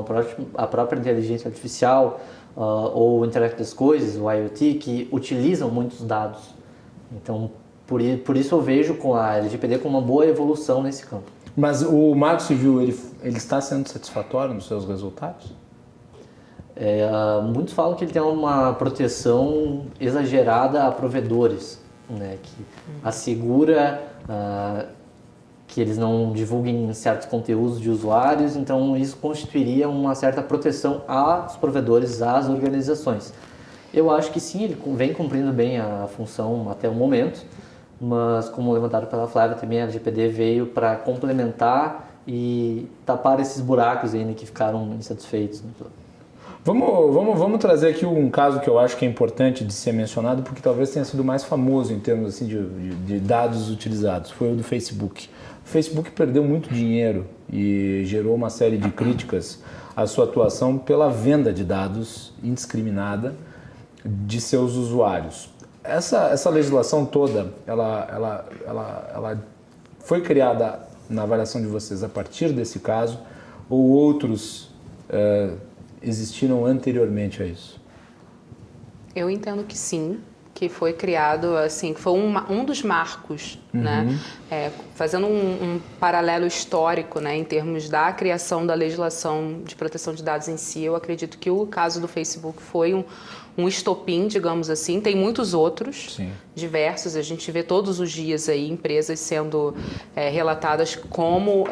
a própria inteligência artificial ou o Internet das Coisas, o IoT, que utilizam muitos dados. Então, por isso eu vejo com a LGPD como uma boa evolução nesse campo. Mas o Marco Civil, ele está sendo satisfatório nos seus resultados? Muitos falam que ele tem uma proteção exagerada a provedores, né, que assegura que eles não divulguem certos conteúdos de usuários, então isso constituiria uma certa proteção aos provedores, às organizações. Eu acho que sim, ele vem cumprindo bem a função até o momento, mas como levantado pela Flávia também, a LGPD veio para complementar e tapar esses buracos ainda que ficaram insatisfeitos. Vamos trazer aqui um caso que eu acho que é importante de ser mencionado, porque talvez tenha sido mais famoso em termos assim, de dados utilizados. Foi o do Facebook. O Facebook perdeu muito dinheiro e gerou uma série de críticas à sua atuação pela venda de dados indiscriminada de seus usuários. essa legislação toda, ela foi criada na avaliação de vocês a partir desse caso ou outros existiram anteriormente a isso? Eu entendo que sim, que foi criado, assim, que foi um dos marcos, né? Fazendo um paralelo histórico, né, em termos da criação da legislação de proteção de dados em si, eu acredito que o caso do Facebook foi um estopim, digamos assim. Tem muitos outros, diversos, a gente vê todos os dias aí empresas sendo relatadas como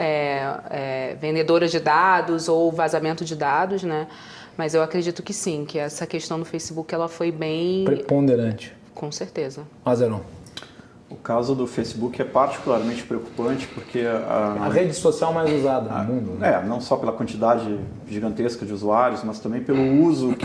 vendedoras de dados ou vazamento de dados, né? Mas eu acredito que sim, que essa questão do Facebook ela foi bem... preponderante. Com certeza. Azeron. O caso do Facebook é particularmente preocupante porque... A rede social mais usada no mundo, né? Não só pela quantidade gigantesca de usuários, mas também pelo uso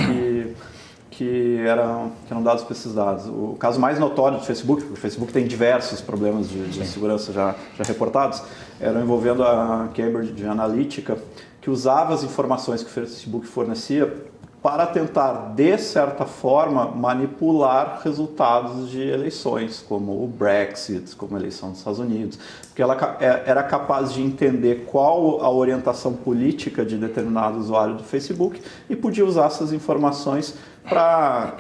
que eram dados para esses dados. O caso mais notório do Facebook, porque o Facebook tem diversos problemas de segurança já reportados, era envolvendo a Cambridge Analytica, que usava as informações que o Facebook fornecia para tentar, de certa forma, manipular resultados de eleições, como o Brexit, como a eleição dos Estados Unidos, porque ela era capaz de entender qual a orientação política de determinado usuário do Facebook e podia usar essas informações para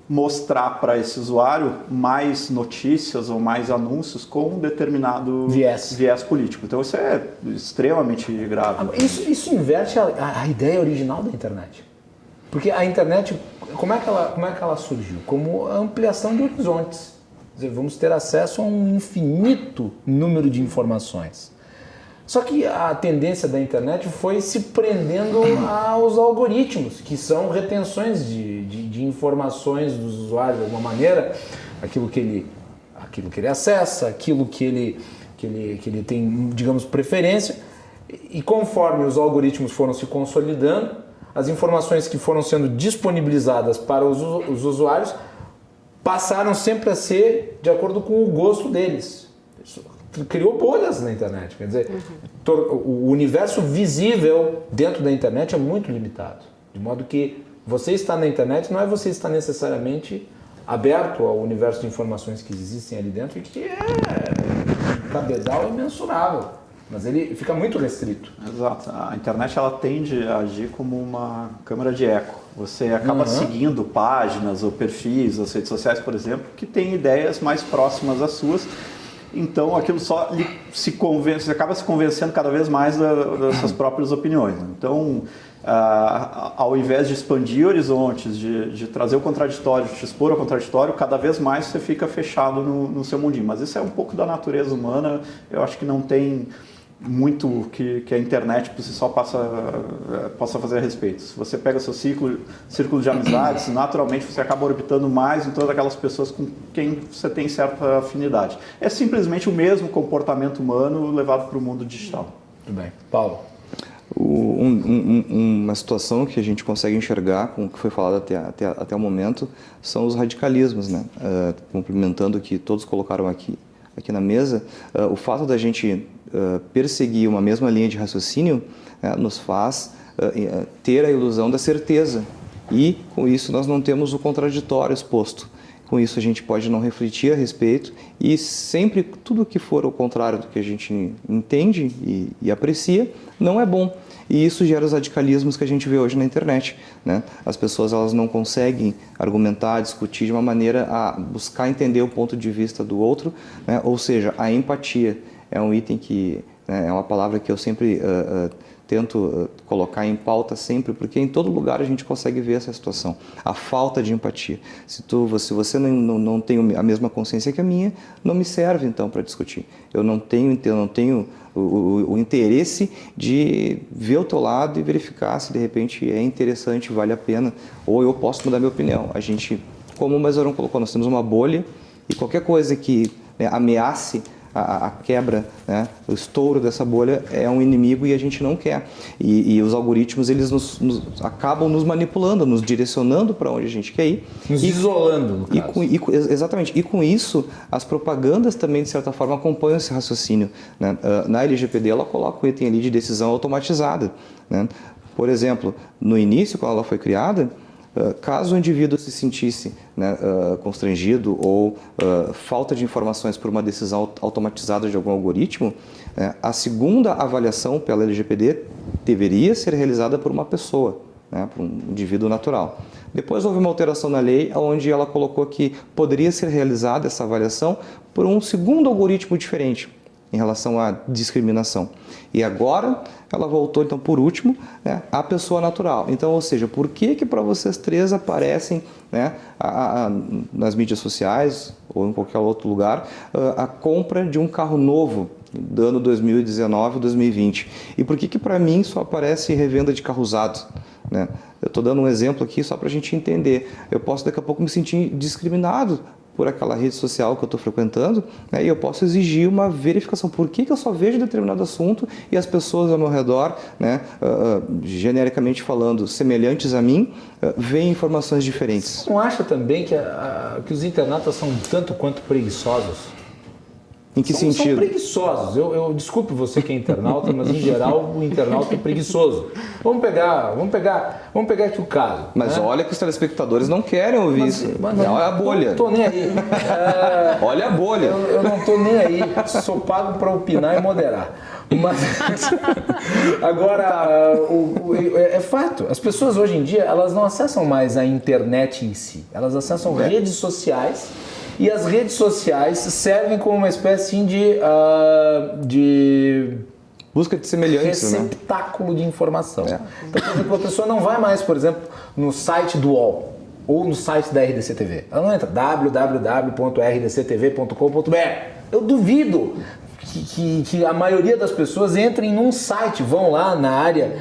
mostrar para esse usuário mais notícias ou mais anúncios com um determinado viés político. Então isso é extremamente grave. Isso inverte a ideia original da internet. Porque a internet, como é que ela surgiu? Como a ampliação de horizontes. Quer dizer, vamos ter acesso a um infinito número de informações. Só que a tendência da internet foi se prendendo aos algoritmos, que são retenções de informações dos usuários de alguma maneira, aquilo que ele acessa, aquilo que ele tem, digamos, preferência. E conforme os algoritmos foram se consolidando, as informações que foram sendo disponibilizadas para os usuários passaram sempre a ser de acordo com o gosto deles. Isso criou bolhas na internet, quer dizer, o universo visível dentro da internet é muito limitado, de modo que você está na internet não é você estar necessariamente aberto ao universo de informações que existem ali dentro e que é cabedal imensurável, mas ele fica muito restrito. Exato. A internet ela tende a agir como uma câmara de eco. Você acaba seguindo páginas ou perfis nas redes sociais, por exemplo, que têm ideias mais próximas às suas. Então, aquilo só você acaba se convencendo cada vez mais das suas próprias opiniões. Então, ao invés de expandir horizontes, de trazer o contraditório, de te expor ao contraditório, cada vez mais você fica fechado no seu mundinho. Mas isso é um pouco da natureza humana. Eu acho que não tem muito que a internet por si só possa fazer a respeito. Se você pega seu círculo de amizades, naturalmente você acaba orbitando mais em todas aquelas pessoas com quem você tem certa afinidade. É simplesmente o mesmo comportamento humano levado para o mundo digital. Muito bem. Paulo? Uma situação que a gente consegue enxergar, com o que foi falado até o momento, são os radicalismos, né? Complementando o que todos colocaram aqui na mesa, o fato da gente perseguir uma mesma linha de raciocínio nos faz ter a ilusão da certeza e com isso nós não temos o contraditório exposto. Com isso a gente pode não refletir a respeito e sempre tudo que for o contrário do que a gente entende e aprecia não é bom. E isso gera os radicalismos que a gente vê hoje na internet, né? As pessoas elas não conseguem argumentar, discutir de uma maneira a buscar entender o ponto de vista do outro, né? Ou seja, a empatia é um item que é uma palavra que eu sempre tento colocar em pauta sempre, porque em todo lugar a gente consegue ver essa situação, a falta de empatia. Se você não tem a mesma consciência que a minha, não me serve então para discutir. Eu não tenho o interesse de ver o teu lado e verificar se de repente é interessante, vale a pena, ou eu posso mudar minha opinião. A gente, como o Mazeron colocou, nós temos uma bolha e qualquer coisa que ameace a quebra, né, o estouro dessa bolha é um inimigo e a gente não quer. E os algoritmos eles acabam nos manipulando, nos direcionando para onde a gente quer ir. Nos isolando, no caso. Exatamente. E com isso, as propagandas também, de certa forma, acompanham esse raciocínio, né? Na LGPD, ela coloca o item ali de decisão automatizada, né? Por exemplo, no início, quando ela foi criada, Caso o indivíduo se sentisse, né, constrangido ou falta de informações por uma decisão automatizada de algum algoritmo, a segunda avaliação pela LGPD deveria ser realizada por uma pessoa, né, por um indivíduo natural. Depois houve uma alteração na lei onde ela colocou que poderia ser realizada essa avaliação por um segundo algoritmo diferente em relação à discriminação. E agora ela voltou, então, por último, né, à pessoa natural. Então, ou seja, por que para vocês três aparecem, né, nas mídias sociais ou em qualquer outro lugar a compra de um carro novo do ano 2019 ou 2020? E por que para mim só aparece revenda de carro usado? Né? Eu estou dando um exemplo aqui só para a gente entender. Eu posso daqui a pouco me sentir discriminado por aquela rede social que eu estou frequentando, né, e eu posso exigir uma verificação. Por que eu só vejo determinado assunto e as pessoas ao meu redor, né, genericamente falando, semelhantes a mim, veem informações diferentes? Você não acha também que os internautas são tanto quanto preguiçosos? Em que sentido? São preguiçosos. Eu desculpe você que é internauta, mas em geral o internauta é preguiçoso. Vamos pegar aqui o caso. Mas, né, olha que os telespectadores não querem ouvir isso. Olha a bolha. Eu não tô nem aí. Olha a bolha. Eu não tô nem aí. Sou pago para opinar e moderar. Mas agora é fato. As pessoas hoje em dia elas não acessam mais a internet em si. Elas acessam redes sociais. E as redes sociais servem como uma espécie de busca de semelhantes, receptáculo, né, de informação. Então, por exemplo, a pessoa não vai mais, por exemplo, no site do UOL ou no site da RDC TV. Ela não entra www.rdctv.com.br. Eu duvido que a maioria das pessoas entrem num site, vão lá na área,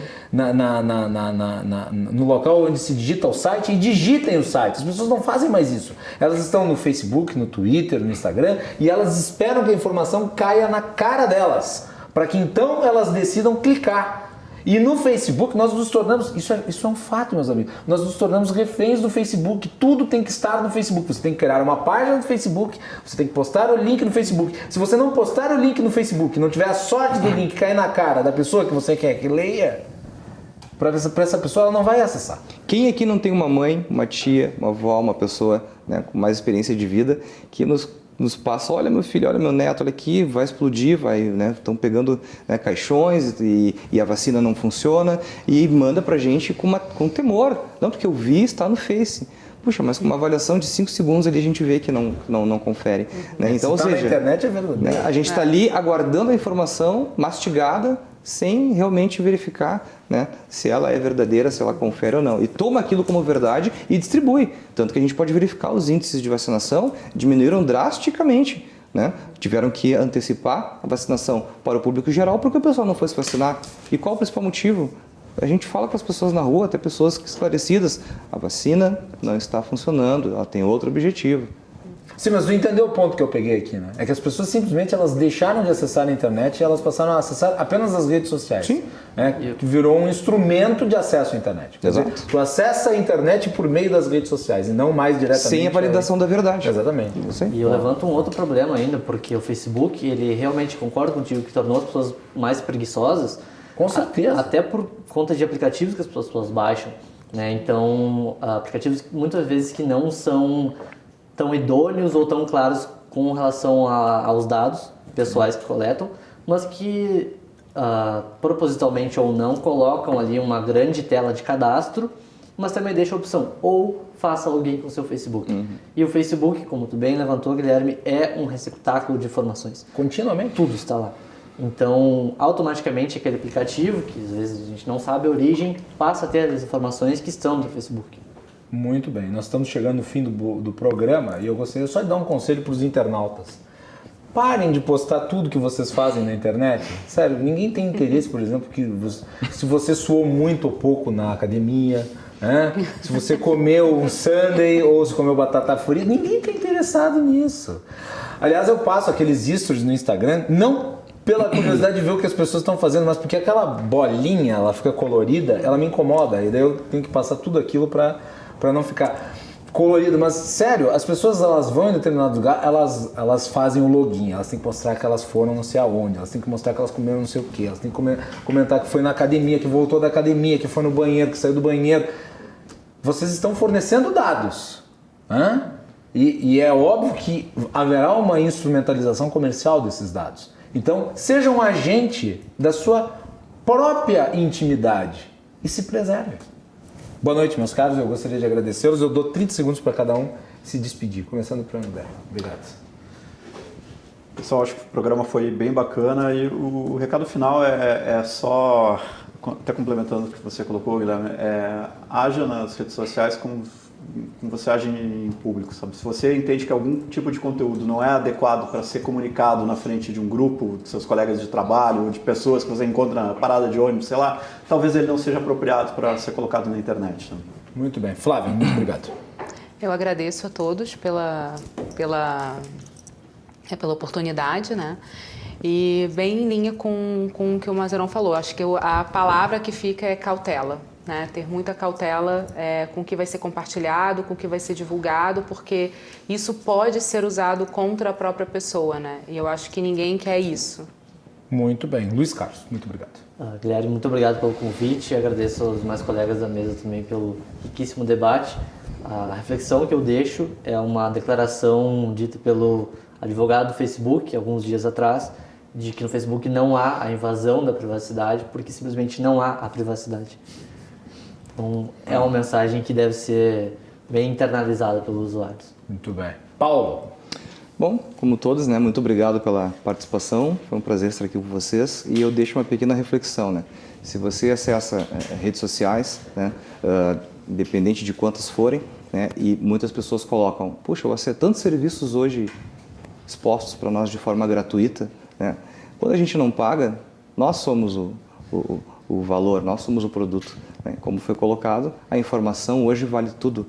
no local onde se digita o site e digitem o site. As pessoas não fazem mais isso. Elas estão no Facebook, no Twitter, no Instagram e elas esperam que a informação caia na cara delas, para que então elas decidam clicar. E no Facebook nós nos tornamos, isso é um fato, meus amigos, nós nos tornamos reféns do Facebook. Tudo tem que estar no Facebook. Você tem que criar uma página no Facebook, você tem que postar o link no Facebook. Se você não postar o link no Facebook, não tiver a sorte do link cair na cara da pessoa que você quer que leia, para essa pessoa ela não vai acessar. Quem aqui não tem uma mãe, uma tia, uma avó, uma pessoa, né, com mais experiência de vida que nos passa, olha meu filho, olha meu neto, olha aqui, vai explodir, estão pegando, né, caixões e a vacina não funciona, e manda pra gente com temor, não, porque eu vi, está no Face. Puxa, mas com uma avaliação de 5 segundos ali a gente vê que não confere. Né? Então, ou seja, na internet é verdadeiro. Né, a gente está ali aguardando a informação mastigada, sem realmente verificar, né, se ela é verdadeira, se ela confere ou não. E toma aquilo como verdade e distribui. Tanto que a gente pode verificar os índices de vacinação diminuíram drasticamente. Né? Tiveram que antecipar a vacinação para o público geral porque o pessoal não foi se vacinar. E qual o principal motivo? A gente fala com as pessoas na rua, até pessoas esclarecidas, a vacina não está funcionando, ela tem outro objetivo. Sim, mas tu entendeu o ponto que eu peguei aqui, né? É que as pessoas simplesmente elas deixaram de acessar a internet e elas passaram a acessar apenas as redes sociais. Sim. Né? Que virou um instrumento de acesso à internet. Quer dizer, tu acessa a internet por meio das redes sociais e não mais diretamente. Sem a validação da verdade. Exatamente. E eu levanto um outro problema ainda, porque o Facebook, ele realmente, concordo contigo, que tornou as pessoas mais preguiçosas. Com certeza. Até por conta de aplicativos que as pessoas baixam. Né? Então, aplicativos muitas vezes que não são tão idôneos ou tão claros com relação aos dados pessoais que coletam, mas que propositalmente ou não colocam ali uma grande tela de cadastro, mas também deixa a opção ou faça login com o seu Facebook. E o Facebook, como tu bem levantou, Guilherme, é um receptáculo de informações. Continuamente. Tudo está lá. Então, automaticamente aquele aplicativo, que às vezes a gente não sabe a origem, passa a ter as informações que estão no Facebook. Muito bem, nós estamos chegando no fim do programa e eu gostaria só de dar um conselho para os internautas. Parem de postar tudo que vocês fazem na internet. Sério, ninguém tem interesse, por exemplo, se você suou muito ou pouco na academia, né? Se você comeu um sundae ou se comeu batata frita, ninguém está interessado nisso. Aliás, eu passo aqueles stories no Instagram, não pela curiosidade de ver o que as pessoas estão fazendo, mas porque aquela bolinha, ela fica colorida, ela me incomoda, e daí eu tenho que passar tudo aquilo para não ficar colorido. Mas sério, as pessoas elas vão em determinado lugar, elas fazem o login, elas têm que mostrar que elas foram não sei aonde, elas têm que mostrar que elas comeram não sei o que, elas têm que comentar que foi na academia, que voltou da academia, que foi no banheiro, que saiu do banheiro. vocês estão fornecendo dados. Né? E é óbvio que haverá uma instrumentalização comercial desses dados. Então, seja um agente da sua própria intimidade e se preserve. Boa noite, meus caros. Eu gostaria de agradecê-los. Eu dou 30 segundos para cada um se despedir. Começando pelo André. Obrigado. Pessoal, acho que o programa foi bem bacana e o recado final é só, até complementando o que você colocou, Guilherme, haja nas redes sociais como você age em público, sabe? Se você entende que algum tipo de conteúdo não é adequado para ser comunicado na frente de um grupo, de seus colegas de trabalho, ou de pessoas que você encontra na parada de ônibus, sei lá, talvez ele não seja apropriado para ser colocado na internet. Né? Muito bem. Flávia, muito obrigado. Eu agradeço a todos pela oportunidade, né? E bem em linha com o que o Mazzaron falou. Acho que a palavra que fica é cautela. Né, ter muita cautela com o que vai ser compartilhado, com o que vai ser divulgado, porque isso pode ser usado contra a própria pessoa, né? E eu acho que ninguém quer isso. Muito bem. Luiz Carlos, muito obrigado. Guilherme, muito obrigado pelo convite. Agradeço aos mais colegas da mesa também pelo riquíssimo debate. A reflexão que eu deixo é uma declaração dita pelo advogado do Facebook, alguns dias atrás, de que no Facebook não há a invasão da privacidade, porque simplesmente não há a privacidade. Então, é uma mensagem que deve ser bem internalizada pelos usuários. Muito bem. Paulo. Bom, como todos, né, muito obrigado pela participação. Foi um prazer estar aqui com vocês. E eu deixo uma pequena reflexão. Né? Se você acessa redes sociais, né, independente de quantas forem, né, e muitas pessoas colocam, puxa, você tem tantos serviços hoje expostos para nós de forma gratuita. Né? Quando a gente não paga, nós somos o valor, nós somos o produto. Como foi colocado, a informação hoje vale tudo.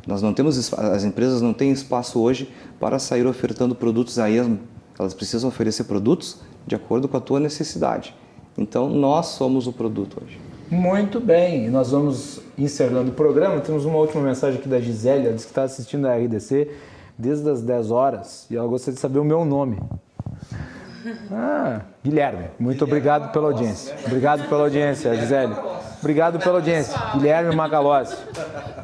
Nós não temos, as empresas não têm espaço hoje para sair ofertando produtos a esmo. Elas precisam oferecer produtos de acordo com a tua necessidade. Então, nós somos o produto hoje. Muito bem, e nós vamos encerrando o programa. Temos uma última mensagem aqui da Gisele, ela disse que está assistindo a RDC desde as 10 horas e ela gostaria de saber o meu nome. Guilherme, muito obrigado pela audiência. Obrigado pela audiência, Gisele. Obrigado pela audiência. Guilherme Magalhães.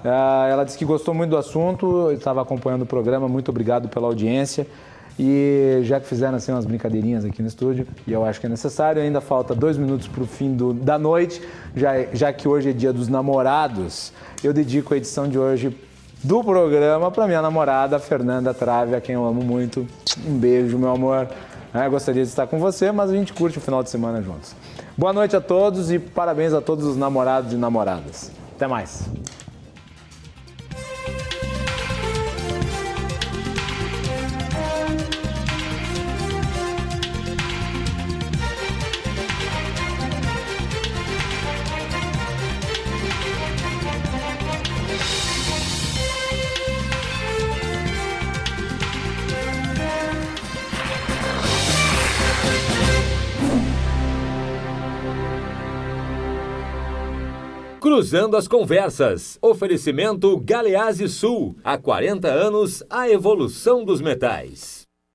Ela disse que gostou muito do assunto, estava acompanhando o programa. Muito obrigado pela audiência. E já que fizeram assim umas brincadeirinhas aqui no estúdio, e eu acho que é necessário, ainda falta 2 minutos para o fim da noite, já que hoje é dia dos namorados, eu dedico a edição de hoje do programa para minha namorada, Fernanda Trave, a quem eu amo muito. Um beijo, meu amor. Eu gostaria de estar com você, mas a gente curte o final de semana juntos. Boa noite a todos e parabéns a todos os namorados e namoradas. Até mais. Cruzando as conversas. Oferecimento Galeazzi Sul. Há 40 anos, a evolução dos metais.